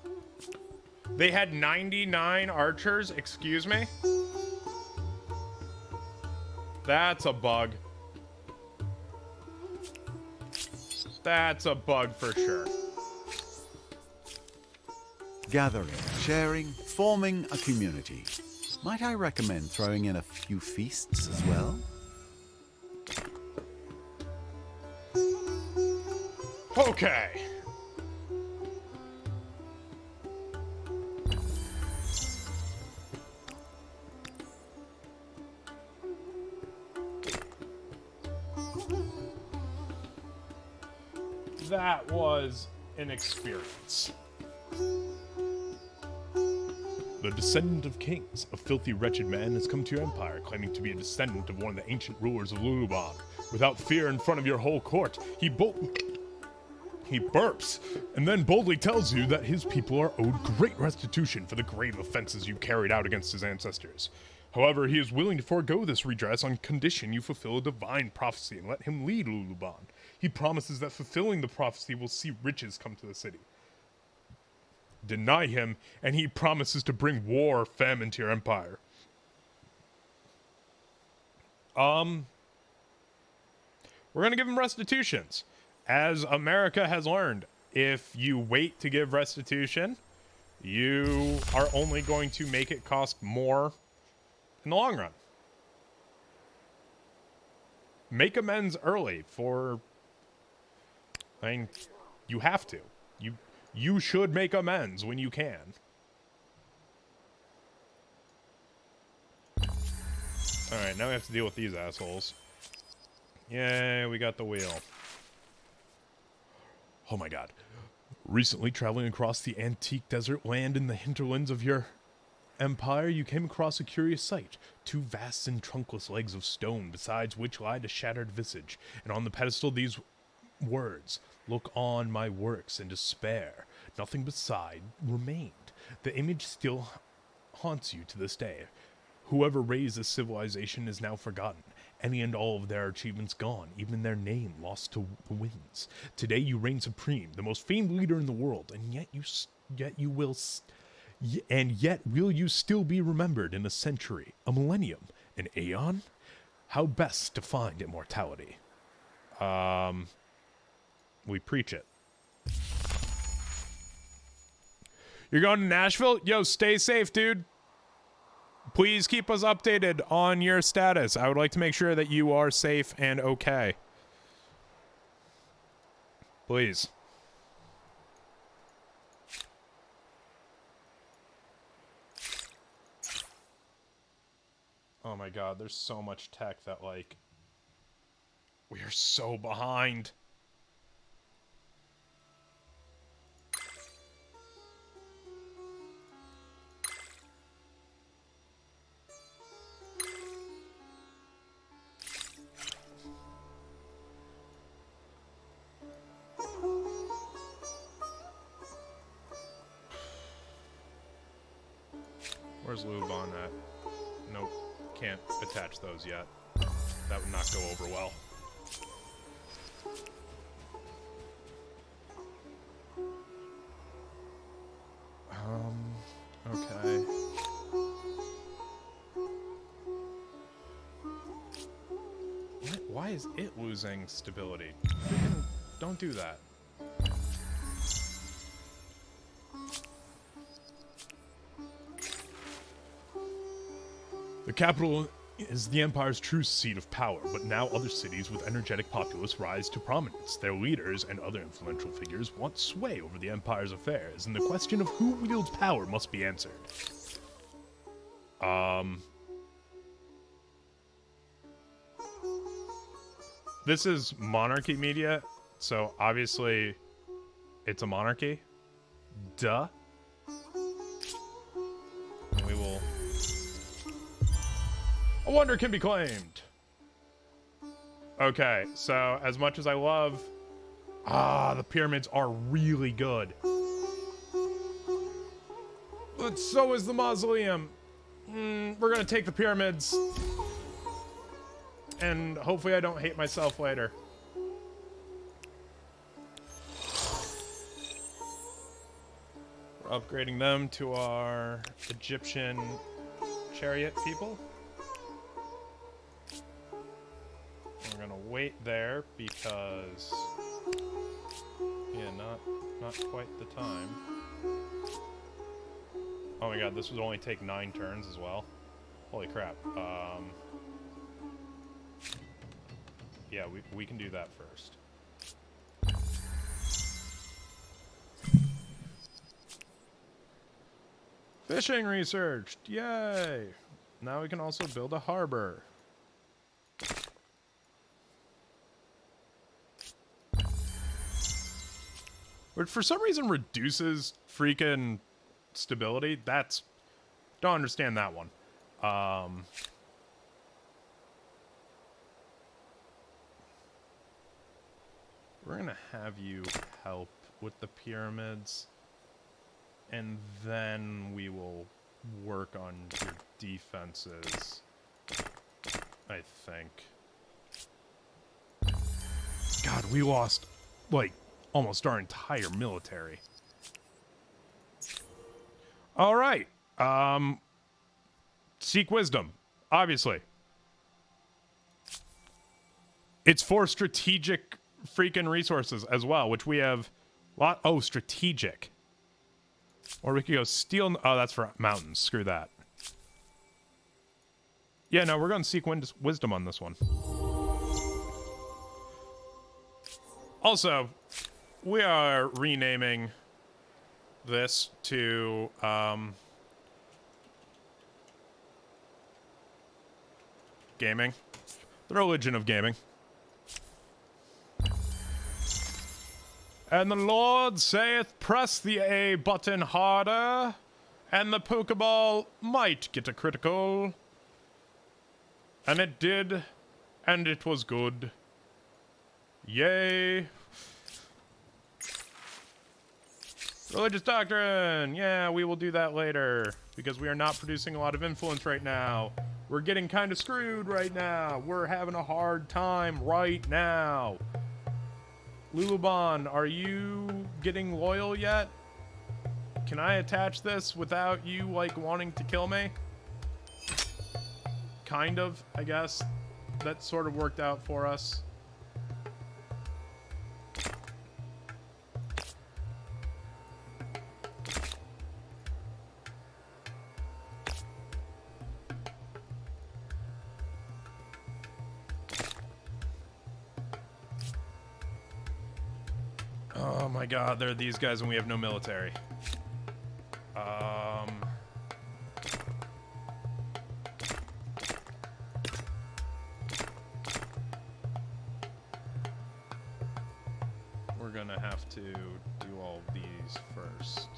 They had 99 archers? Excuse me? That's a bug. That's a bug for sure. Gathering, sharing, forming a community. Might I recommend throwing in a few feasts as well? Okay. That was an experience. the descendant of kings, a filthy, wretched man has come to your empire, claiming to be a descendant of one of the ancient rulers of Luluban. Without fear in front of your whole court, he burps, and then boldly tells you that his people are owed great restitution for the grave offenses you carried out against his ancestors. However, he is willing to forego this redress on condition you fulfill a divine prophecy and let him lead Luluban. He promises that fulfilling the prophecy will see riches come to the city. Deny him, and he promises to bring war or famine to your empire. We're gonna give him restitutions. As America has learned, if you wait to give restitution, you are only going to make it cost more in the long run. Make amends early for... I mean, you have to. You should make amends when you can. Alright, now we have to deal with these assholes. Yay, we got the wheel. Oh my god. Recently, traveling across the antique desert land in the hinterlands of your empire, you came across a curious sight. Two vast and trunkless legs of stone, besides which lied a shattered visage, and on the pedestal these words, "Look on my works and despair." Nothing beside remained. The image still haunts you to this day. Whoever raised this civilization is now forgotten. Any and all of their achievements gone, even their name lost to the winds. Today you reign supreme, the most famed leader in the world, and yet will you still be remembered in a century, a millennium, an aeon? How best to find immortality? We preach it. You're going to Nashville? Yo, stay safe, dude. Please keep us updated on your status. I would like to make sure that you are safe and okay. Please. Oh my god, there's so much tech that, like, we are so behind. Where's Luluban at? Nope. Can't attach those yet. That would not go over well. Okay. Why is it losing stability? Don't do that. The capital is the Empire's true seat of power, but now other cities with energetic populace rise to prominence. Their leaders and other influential figures want sway over the Empire's affairs, and the question of who wields power must be answered. This is monarchy media, so obviously it's a monarchy. Duh. And we will... A wonder can be claimed. Okay, so as much as I love... the pyramids are really good. But so is the mausoleum. We're gonna take the pyramids. And hopefully I don't hate myself later. We're upgrading them to our Egyptian chariot people. We're gonna wait there because, yeah, not quite the time. Oh my god, this would only take 9 turns as well. Holy crap. Yeah, we can do that first. Fishing researched! Yay! Now we can also build a harbor. Which for some reason reduces freaking stability. That's Don't understand that one. We're gonna have you help with the pyramids, and then we will work on your defenses, I think. God, we lost, like, almost our entire military. All right. Seek wisdom, obviously. It's for strategic freaking resources as well, which we have oh, strategic. Or we could go steal. Oh, that's for mountains. Screw that. Yeah, no, we're going to seek wisdom on this one. Also, we are renaming this to gaming. The religion of gaming. And the Lord saith, press the A button harder, and the Pokeball might get a critical. And it did, and it was good. Yay. Religious doctrine! Yeah, we will do that later, because we are not producing a lot of influence right now. We're getting kind of screwed right now. We're having a hard time right now. Lulubon, are you getting loyal yet? Can I attach this without you, like, wanting to kill me? Kind of, I guess. That sort of worked out for us. Oh my god, there are these guys and we have no military. We're gonna have to do all of these first.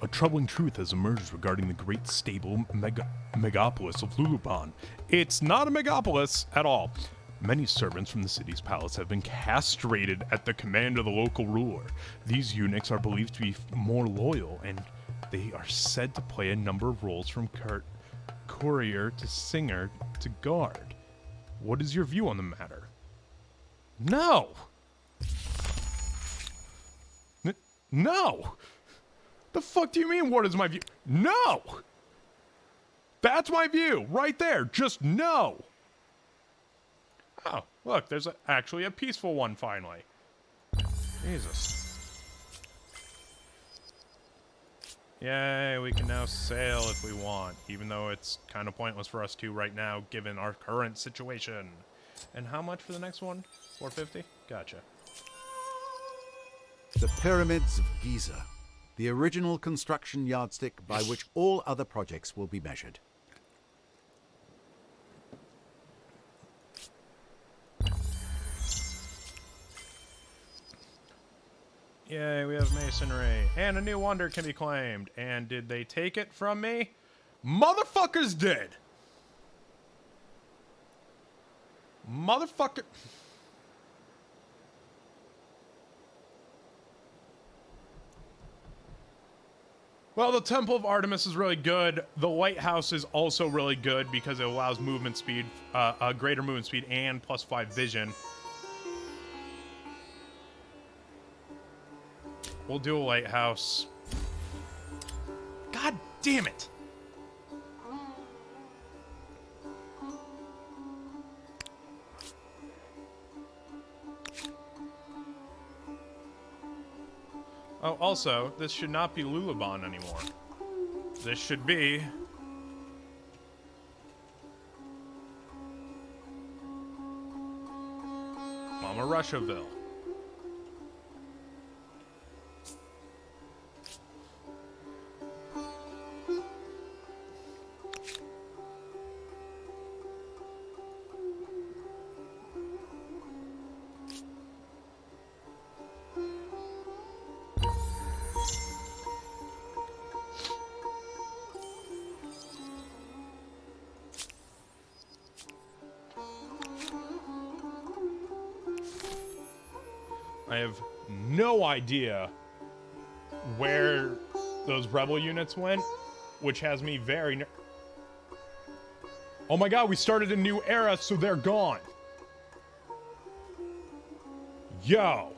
A troubling truth has emerged regarding the great stable megapolis of Lulubon. It's not a megapolis at all. Many servants from the city's palace have been castrated at the command of the local ruler. These eunuchs are believed to be more loyal, and they are said to play a number of roles from courier to singer to guard. What is your view on the matter? No! No! The fuck do you mean, what is my view? No! That's my view, right there. Just no! Oh, look, there's actually a peaceful one, finally. Jesus. Yay, we can now sail if we want, even though it's kind of pointless for us to right now, given our current situation. And how much for the next one? 450? Gotcha. The Pyramids of Giza, the original construction yardstick by which all other projects will be measured. Yay, we have masonry. And a new wonder can be claimed. And did they take it from me? Motherfuckers did! Motherfucker... Well, the Temple of Artemis is really good. The lighthouse is also really good because it allows movement speed, greater movement speed, and +5 vision. We'll do a lighthouse. God damn it! Oh, also, this should not be Lulubon anymore. This should be... Mama Russiaville. I have no idea where those rebel units went, which has me very... Oh my god, we started a new era, so they're gone. Yo.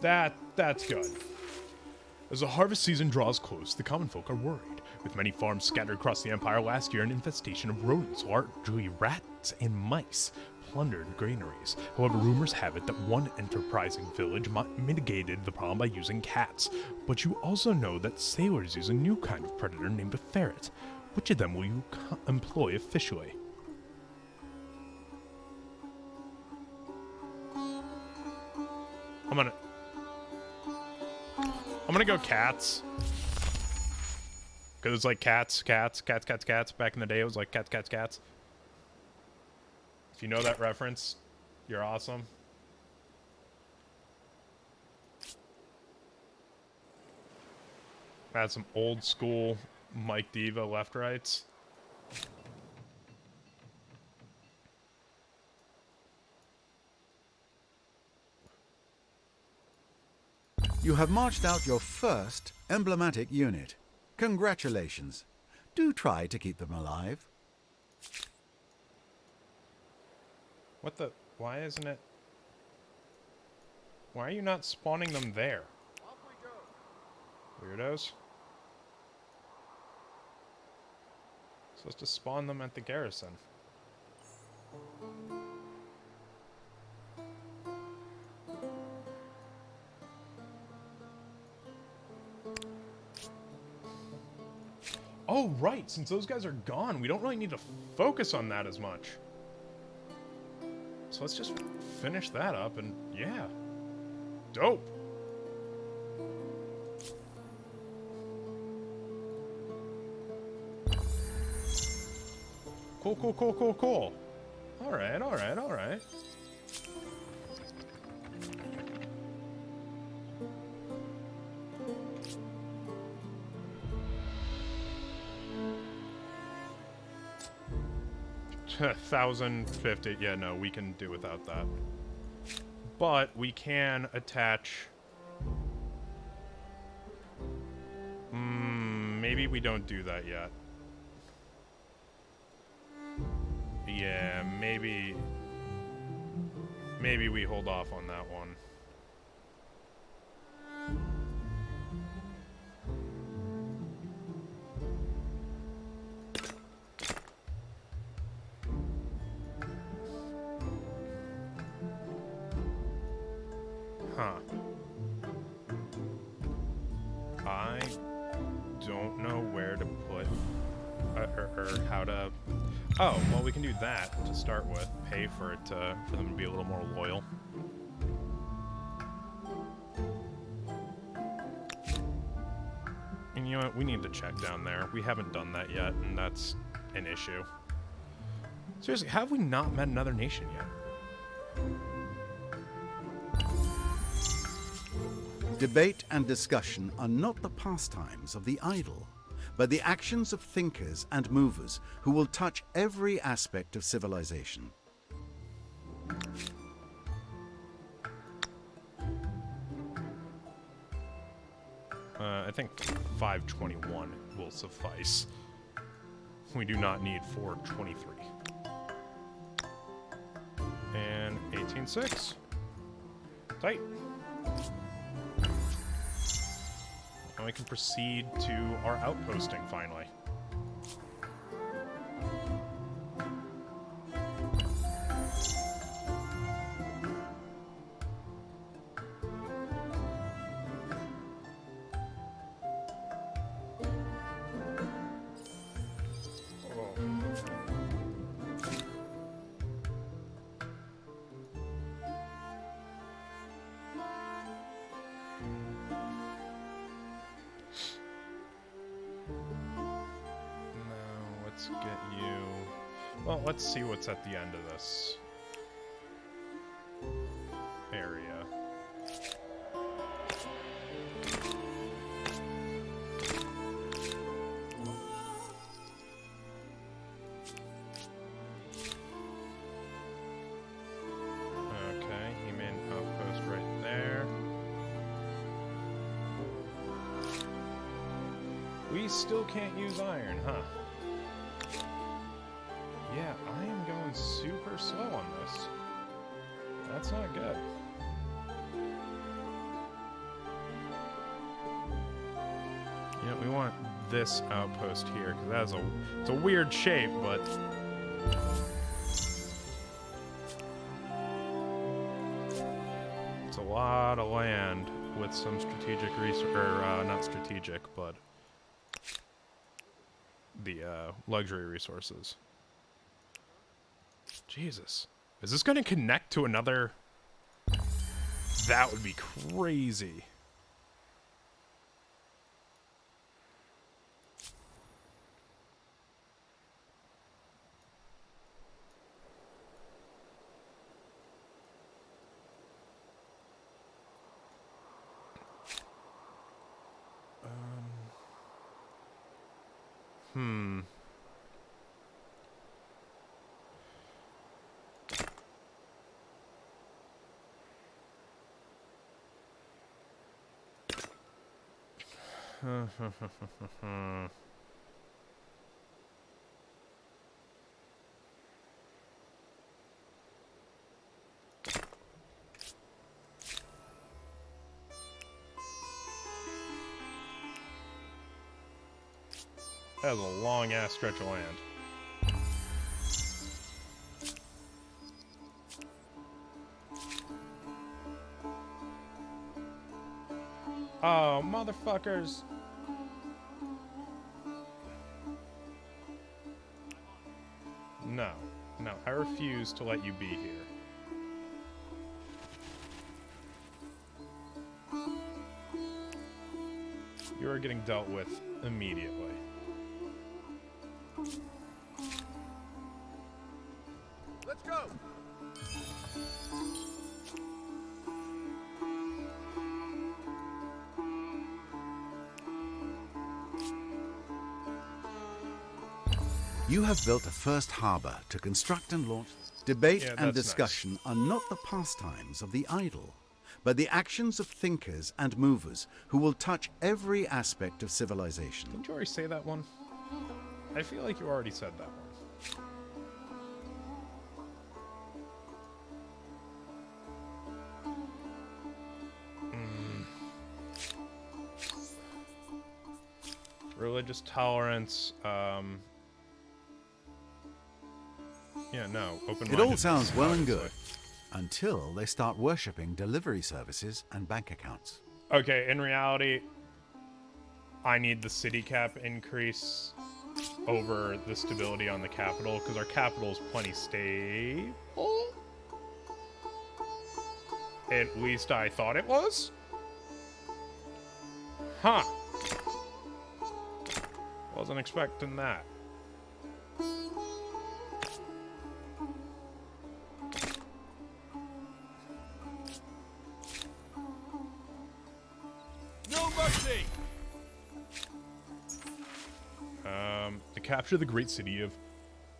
That's good. As the harvest season draws close, the common folk are worried. With many farms scattered across the Empire last year, an infestation of rodents, largely rats and mice, plundered granaries. However, rumors have it that one enterprising village mitigated the problem by using cats. But you also know that sailors use a new kind of predator named a ferret. Which of them will you employ officially? I'm gonna go cats. Because it's like cats. Back in the day, it was like cats. If you know that reference, you're awesome. Had some old school Mike Diva left rights. You have marched out your first emblematic unit. Congratulations. Do try to keep them alive. What the? Why isn't it? Why are you not spawning them there? Weirdos. Supposed to spawn them at the garrison. Oh, right. Since those guys are gone, we don't really need to focus on that as much. So let's just finish that up and yeah. Dope. Cool. All right. 1,050. Yeah, no, we can do without that. But we can attach... maybe we don't do that yet. Yeah, maybe we hold off on that one. Huh. I don't know where to put, or how to... Oh, well, we can do that to start with. Pay for it for them to be a little more loyal. And you know what? We need to check down there. We haven't done that yet, and that's an issue. Seriously, have we not met another nation yet? Debate and discussion are not the pastimes of the idle, but the actions of thinkers and movers who will touch every aspect of civilization. I think 521 will suffice. We do not need 423. And 18.6. Tight. Now we can proceed to our outposting finally. Well, let's see what's at the end of this area. we still can't use iron, huh? Yeah, I am going super slow on this. That's not good. Yeah, we want this outpost here, because that is it's a weird shape, but... It's a lot of land with some strategic not strategic, but the luxury resources. Jesus. Is this going to connect to another? That would be crazy. That was a long-ass stretch of land. Oh, motherfuckers. No. No, I refuse to let you be here. You are getting dealt with immediately. Let's go! You have built a first harbor to construct and launch. Debate Yeah, and that's discussion are not the pastimes of the idle, but the actions of thinkers and movers who will touch every aspect of civilization. Didn't you already say that one? I feel like you already said that one. Religious tolerance, yeah, no, open-mindedness. It all sounds well and good, until they start worshipping delivery services and bank accounts. Okay, in reality, I need the city cap increase over the stability on the capital, because our capital is plenty stable. At least I thought it was. Huh. Wasn't expecting that. No mercy! To capture the great city of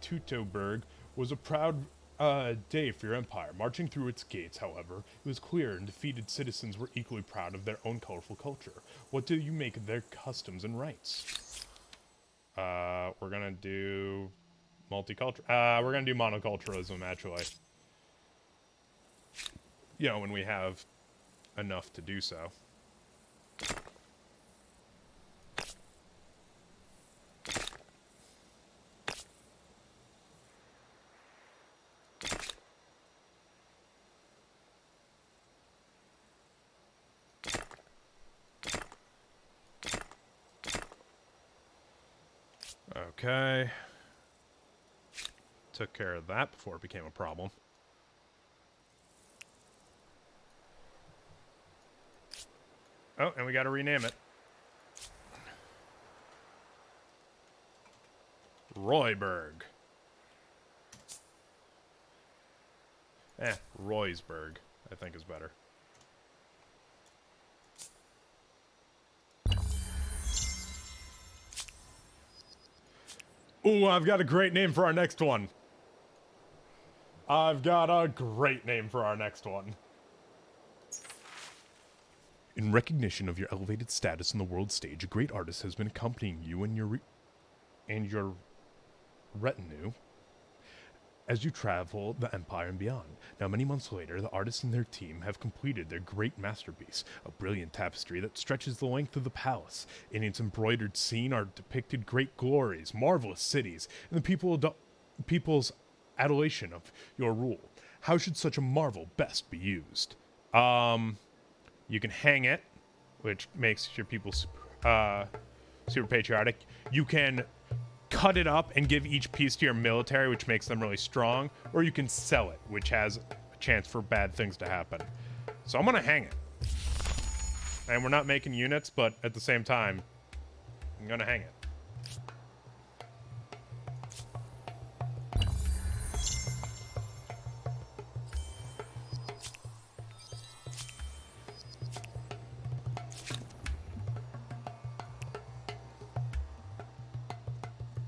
Teutoburg was a proud day for your empire. Marching through its gates, however, it was clear and defeated citizens were equally proud of their own colorful culture. What do you make of their customs and rights? We're gonna do multicultural. We're gonna do monoculturalism, actually. You know, when we have enough to do so. Okay. Took care of that before it became a problem. Oh, and we gotta rename it. Royburg. Roysburg, I think is better. Ooh, I've got a great name for our next one. I've got a great name for our next one. In recognition of your elevated status on the world stage, a great artist has been accompanying you and your retinue as you travel the Empire and beyond. Now, many months later, the artists and their team have completed their great masterpiece, a brilliant tapestry that stretches the length of the palace. In its embroidered scene are depicted great glories, marvelous cities, and the people's adulation of your rule. How should such a marvel best be used? You can hang it, which makes your people super patriotic. You can cut it up and give each piece to your military, which makes them really strong, or you can sell it, which has a chance for bad things to happen. So I'm gonna hang it. And we're not making units, but at the same time, I'm gonna hang it.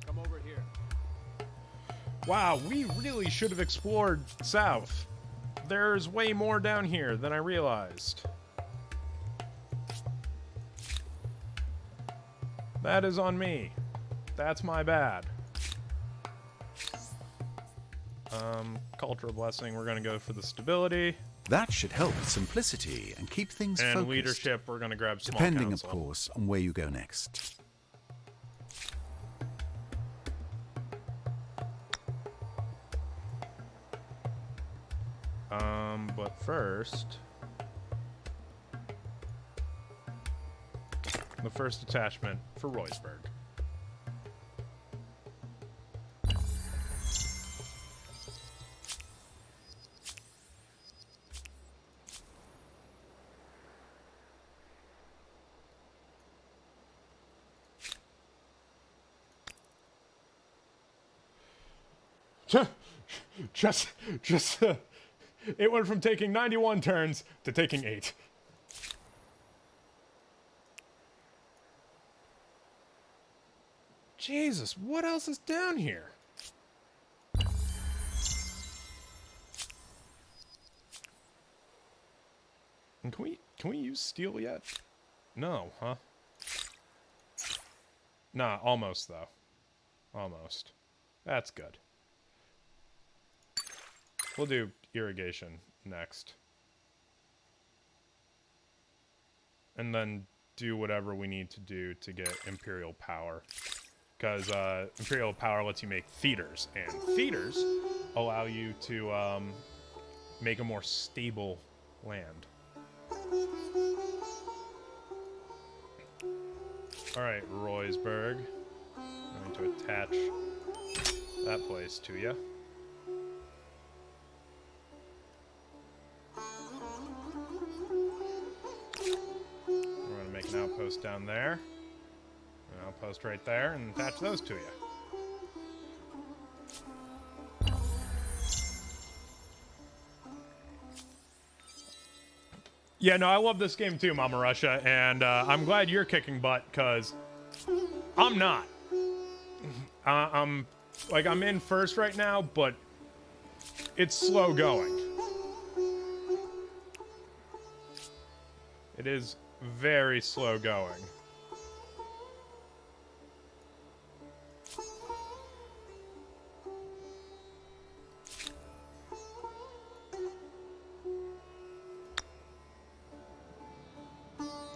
Come over here. Wow, we really should have explored south. There's way more down here than I realized. That is on me. That's my bad. Cultural blessing, we're gonna go for the stability. That should help with simplicity and keep things And focused. leadership, we're gonna grab small Depending, council. of course, on where you go next. But first, the first attachment for Roysburg. Just, it went from taking 91 turns to taking 8. Jesus, what else is down here? And can we use steel yet? No, huh? Nah, almost though. Almost. That's good. We'll do irrigation next. And then do whatever we need to do to get Imperial Power. Because Imperial Power lets you make theaters. And theaters allow you to make a more stable land. Alright, Roysburg. I'm going to attach that place to you. Make an outpost down there, an outpost right there, and attach those to you. Yeah, no, I love this game too, Mama Russia, and I'm glad you're kicking butt, because I'm not. I'm in first right now, but it's slow going. It is very slow going.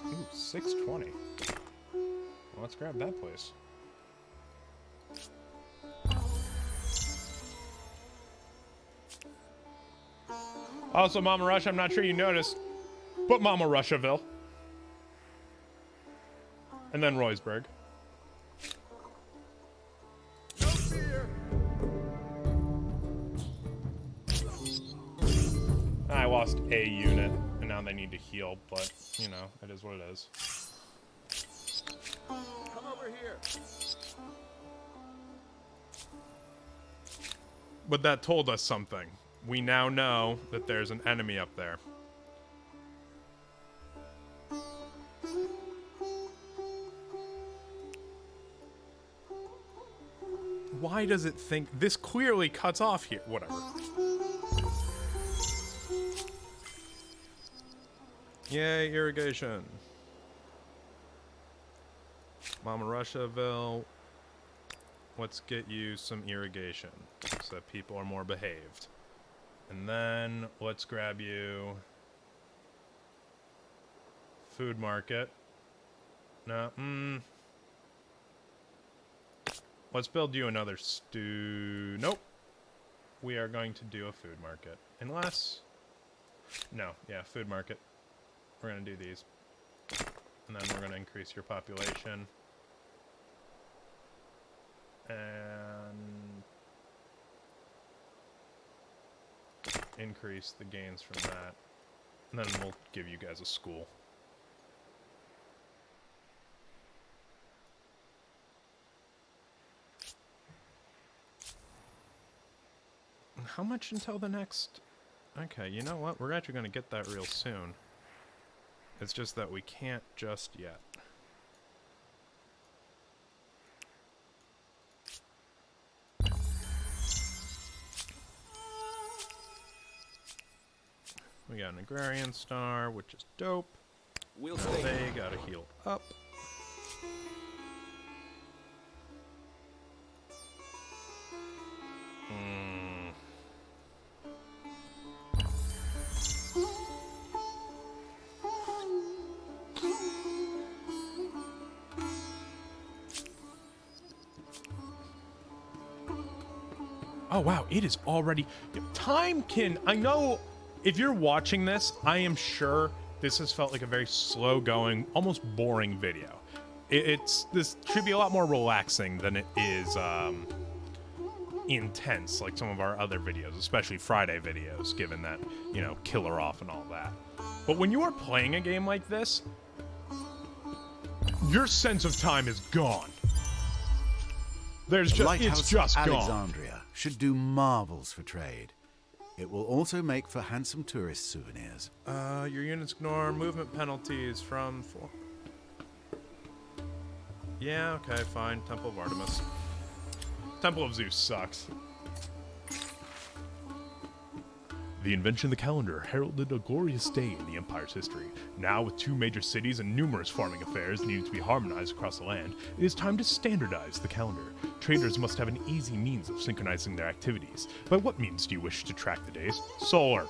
Ooh, 620. Well, let's grab that place. Also, Mama Russia, I'm not sure you noticed, but Mama Russiaville. And then Roysburg. No fear. I lost a unit, and now they need to heal, but, you know, it is what it is. Come over here. But that told us something. We now know that there's an enemy up there. Why does it think this clearly cuts off here? Whatever. Yay, irrigation. Mama Russiaville. Let's get you some irrigation so that people are more behaved. And then let's grab you food market. No, let's build you another stew. Nope. We are going to do a food market. Unless... No, yeah, food market. We're going to do these. And then we're going to increase your population. And... increase the gains from that. And then we'll give you guys a school. How much until the next... Okay, you know what? We're actually going to get that real soon. It's just that we can't just yet. We got an agrarian star, which is dope. We'll Now stay. they gotta heal up. Oh wow, it is already... Time can... I know if you're watching this, I am sure this has felt like a very slow-going, almost boring video. This should be a lot more relaxing than it is intense, like some of our other videos, especially Friday videos, given that, you know, killer off and all that. But when you are playing a game like this, your sense of time is gone. There's The just... lighthouse It's just of gone. Alexandria should do marvels for trade. It will also make for handsome tourist souvenirs. Your units ignore movement penalties from... Yeah, okay, fine. Temple of Artemis. Temple of Zeus sucks. The invention of the calendar heralded a glorious day in the Empire's history. Now, with 2 major cities and numerous farming affairs needing to be harmonized across the land, it is time to standardize the calendar. Traders must have an easy means of synchronizing their activities. By what means do you wish to track the days? Solar.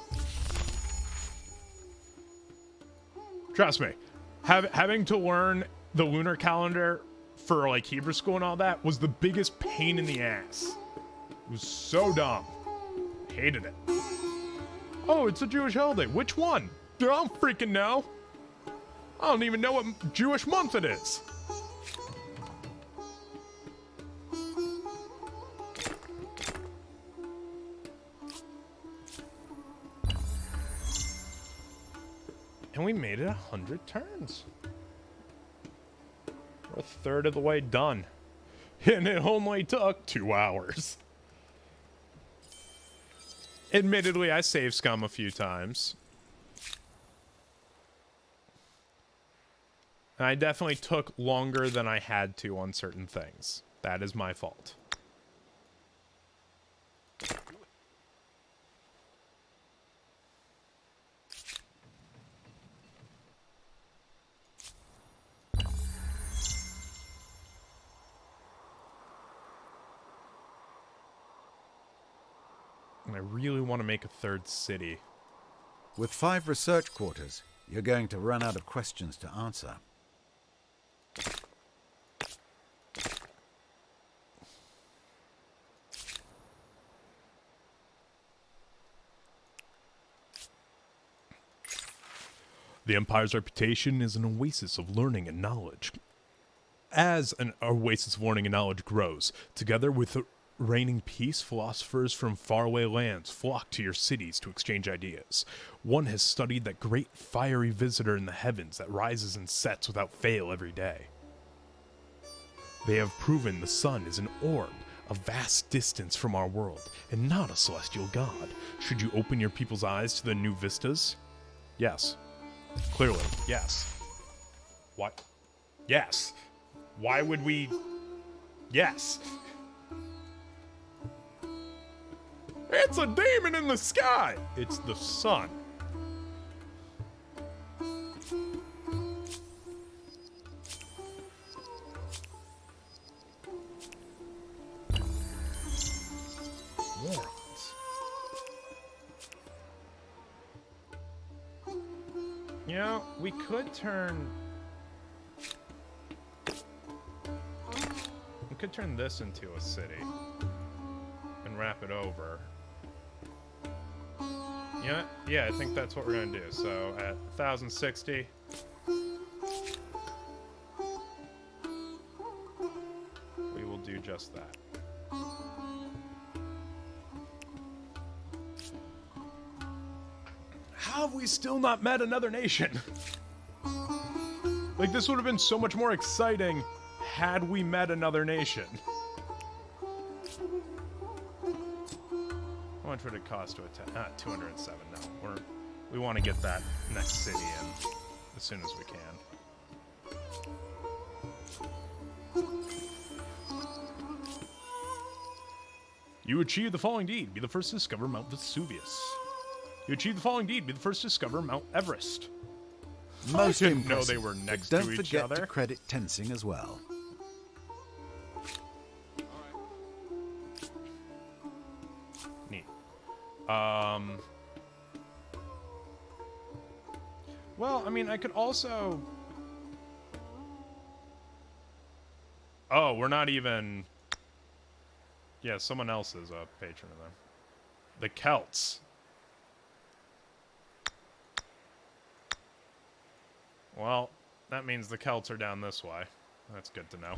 Trust me, having to learn the lunar calendar for like Hebrew school and all that was the biggest pain in the ass. It was so dumb. Hated it. Oh, it's a Jewish holiday. Which one? I don't freaking know. I don't even know what Jewish month it is. And we made it 100 turns. We're a third of the way done. And it only took 2 hours. Admittedly, I saved scum a few times. And I definitely took longer than I had to on certain things. That is my fault. And I really want to make a 3rd city. With 5 research quarters, you're going to run out of questions to answer. The Empire's reputation is an oasis of learning and knowledge. As an oasis of learning and knowledge grows, together with the reigning peace, philosophers from faraway lands flock to your cities to exchange ideas. One has studied that great fiery visitor in the heavens that rises and sets without fail every day. They have proven the sun is an orb, a vast distance from our world, and not a celestial god. Should you open your people's eyes to the new vistas? Yes. Clearly, yes. What? Yes. Why would we... Yes. It's a demon in the sky! It's the sun. You know, we could turn... We could turn this into a city. And wrap it over. You know what? Yeah, I think that's what we're gonna do. So, at 1060... we will do just that. How have we still not met another nation? Like, this would have been so much more exciting had we met another nation. How much would it cost to attack? 207. No, we want to get that next city in as soon as we can. You achieve the following deed. Be the first to discover Mount Vesuvius. You achieve the following deed. Be the first to discover Mount Everest. Most I didn't know impressive, they were but next don't to each forget other. to credit tensing as well. Neat. Well, I mean, I could also... Oh, we're not even... Yeah, someone else is a patron of them. The Celts. Well, that means the Celts are down this way. That's good to know.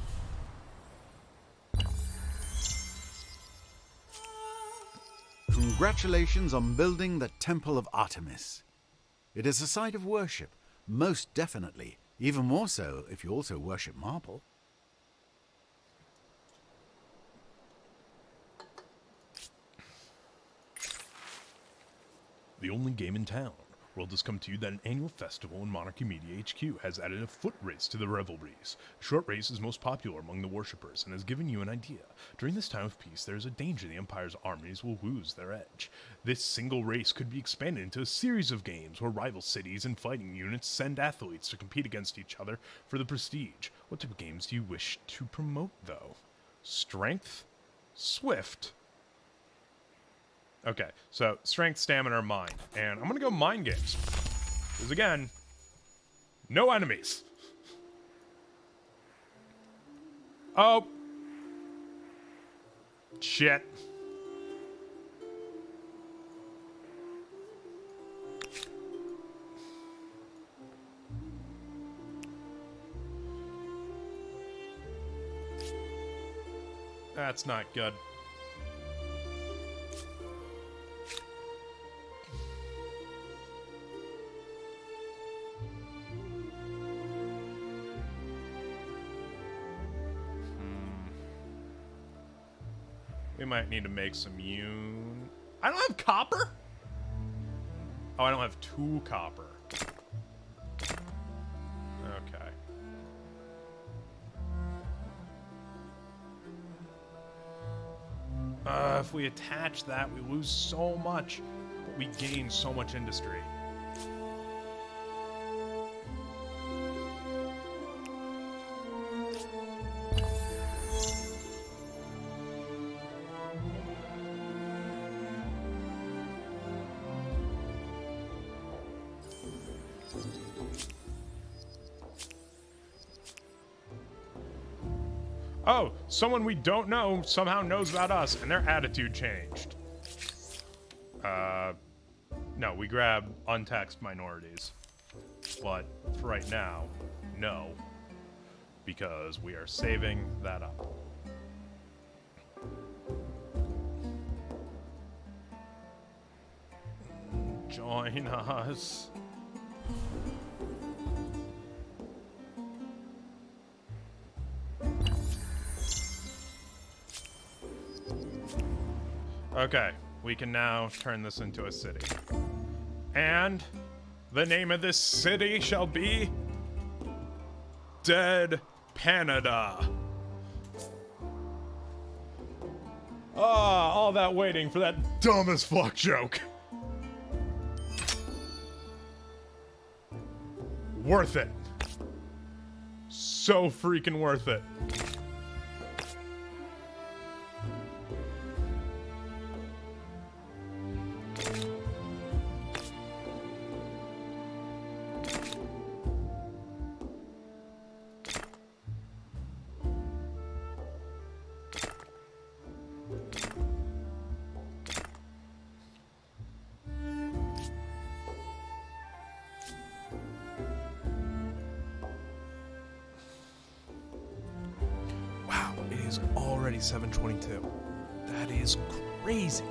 Congratulations on building the Temple of Artemis. It is a site of worship, most definitely. Even more so if you also worship marble. The only game in town. World has come to you that an annual festival in Monarchy Media HQ has added a foot race to the revelries. The short race is most popular among the worshippers and has given you an idea. During this time of peace, there is a danger the Empire's armies will lose their edge. This single race could be expanded into a series of games where rival cities and fighting units send athletes to compete against each other for the prestige. What type of games do you wish to promote, though? Strength? Swift? Okay, so strength, stamina, or mind. And I'm gonna go mind games. Because again, no enemies. Oh. Shit. That's not good. We might need to make some I don't have copper? Oh, I don't have 2 copper. Okay. If we attach that, we lose so much, but we gain so much industry. Oh, someone we don't know somehow knows about us, and their attitude changed. No, we grab untaxed minorities. But for right now, no. Because we are saving that up. Join us. Okay, we can now turn this into a city. And the name of this city shall be Dead Canada. Ah, all that waiting for that dumb as fuck joke. Worth it. So freaking worth it. is already 722. That is crazy.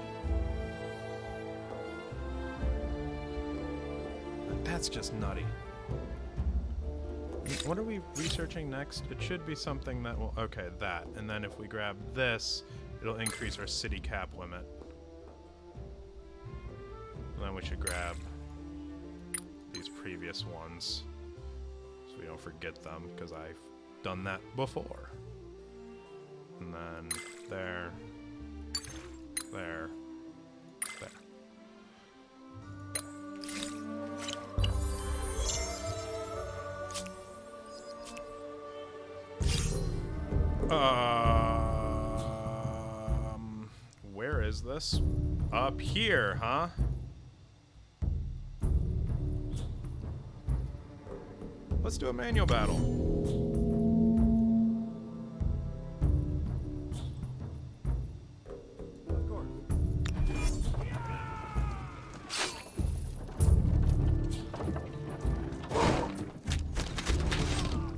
That's just nutty. What are we researching next? It should be something that will... Okay, that. And then if we grab this, it'll increase our city cap limit. And then we should grab these previous ones so we don't forget them, because I've done that before. And then there, there, there. Where is this? Up here, huh? Let's do a manual battle. Of course.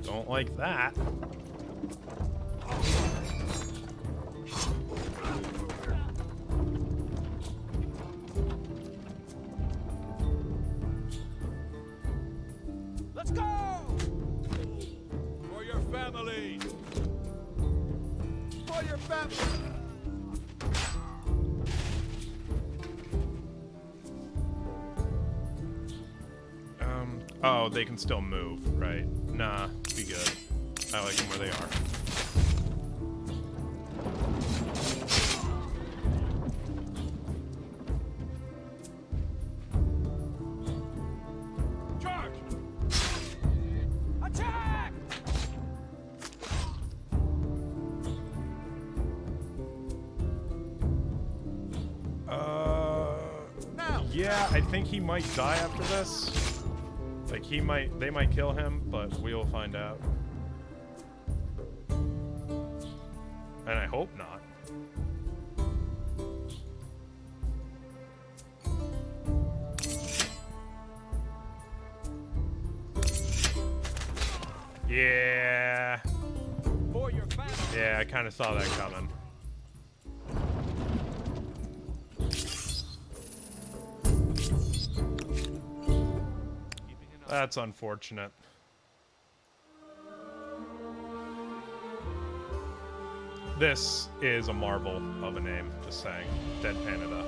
Don't like that. Let's go! For your family! For your family! Oh, they can still move, right? Nah, be good. I like them where they are. Charge! Attack! Now! Yeah, I think he might die after this. Like, they might kill him, but we'll find out. And I hope not. Yeah. For your family! Yeah, I kind of saw that coming. That's unfortunate. This is a marvel of a name, just saying. Dead Panada.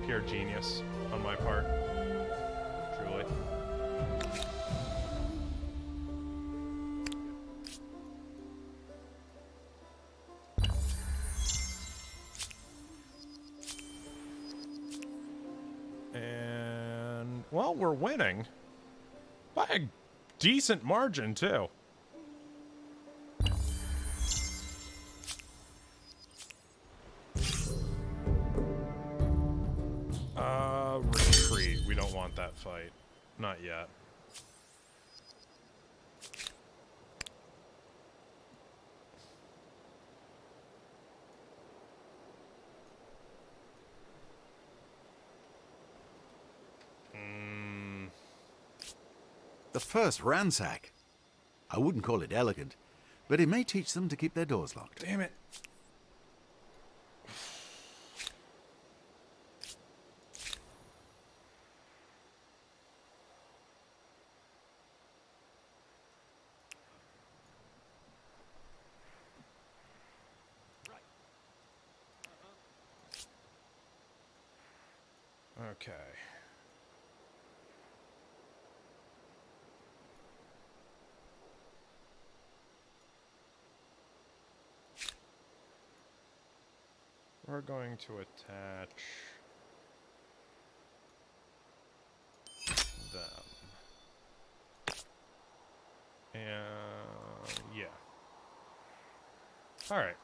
Pure genius on my part. Truly. And, well, we're winning. By a decent margin, too. Retreat. We don't want that fight. Not yet. The first ransack. I wouldn't call it elegant, but it may teach them to keep their doors locked. Damn it. Okay. We're going to attach them. And yeah. All right.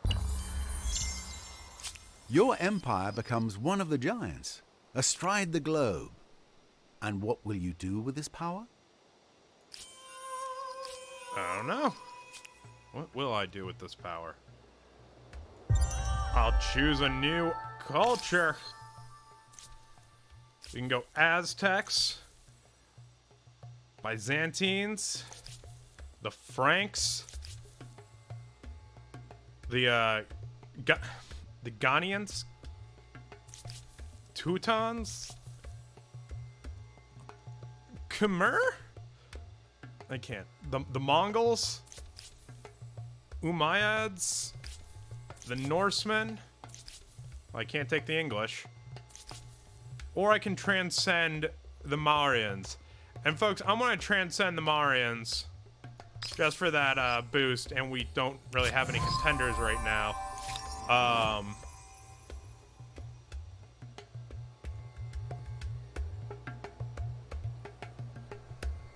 Your empire becomes one of the giants, astride the globe. And what will you do with this power? I don't know. What will I do with this power? I'll choose a new culture. We can go Aztecs, Byzantines, the Franks, the Ghanaians, Teutons, Khmer? I can't. The Mongols, Umayyads, the Norsemen. Well, I can't take the English. Or I can transcend the Mauryaans. And folks, I'm going to transcend the Mauryaans just for that boost, and we don't really have any contenders right now.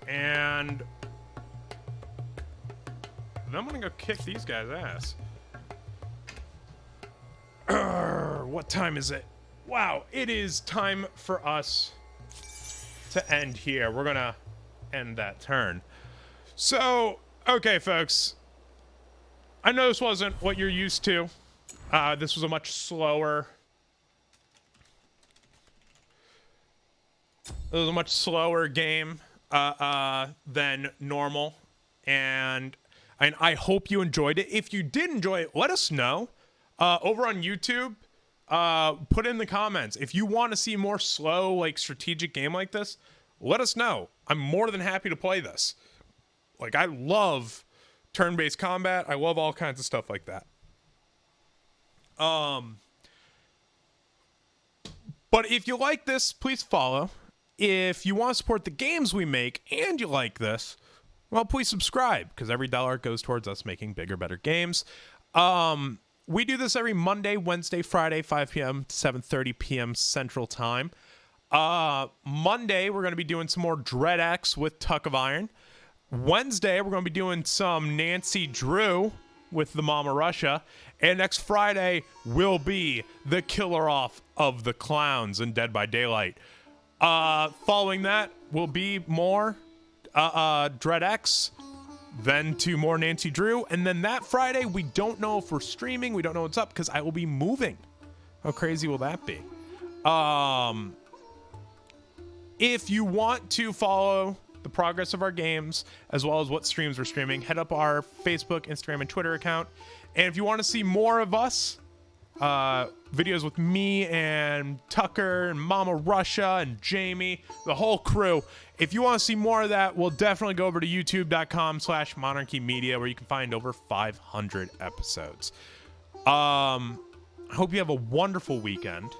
And then I'm going to go kick these guys' ass. What time is it? Wow, it is time for us to end here. We're going to end that turn. So, okay, folks. I know this wasn't what you're used to. This was a much slower... It was a much slower game than normal. And I hope you enjoyed it. If you did enjoy it, let us know. Over on YouTube, put in the comments. If you want to see more slow, like, strategic game like this, let us know. I'm more than happy to play this. Like, I love turn-based combat. I love all kinds of stuff like that. But if you like this, please follow. If you want to support the games we make and you like this, well, please subscribe, because every dollar goes towards us making bigger, better games. We do this every Monday, Wednesday, Friday, 5 p.m. to 7:30 p.m. Central Time. Monday, we're going to be doing some more Dread X with Tuck of Iron. Wednesday, we're going to be doing some Nancy Drew with the Mama Russia. And next Friday will be the killer off of the clowns in Dead by Daylight. Following that will be more Dread X, then to more Nancy Drew, and then that Friday, we don't know if we're streaming, we don't know what's up, because I will be moving. How crazy will that be? If you want to follow the progress of our games, as well as what streams we're streaming, head up our Facebook, Instagram, and Twitter account. And if you want to see more of us, videos with me and Tucker and Mama Russia and Jamie, the whole crew. If you want to see more of that, we'll definitely go over to youtube.com/monarchymedia, where you can find over 500 episodes. I hope you have a wonderful weekend.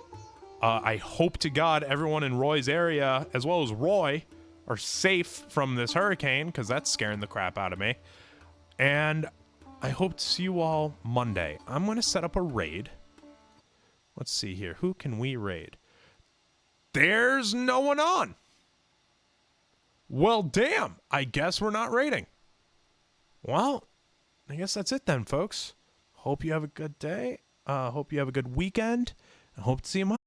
I hope to God everyone in Roy's area, as well as Roy, are safe from this hurricane, because that's scaring the crap out of me. And I hope to see you all Monday. I'm going to set up a raid. Let's see here. Who can we raid? There's no one on. Well, damn. I guess we're not raiding. Well, I guess that's it then, folks. Hope you have a good day. Hope you have a good weekend. I hope to see you Monday.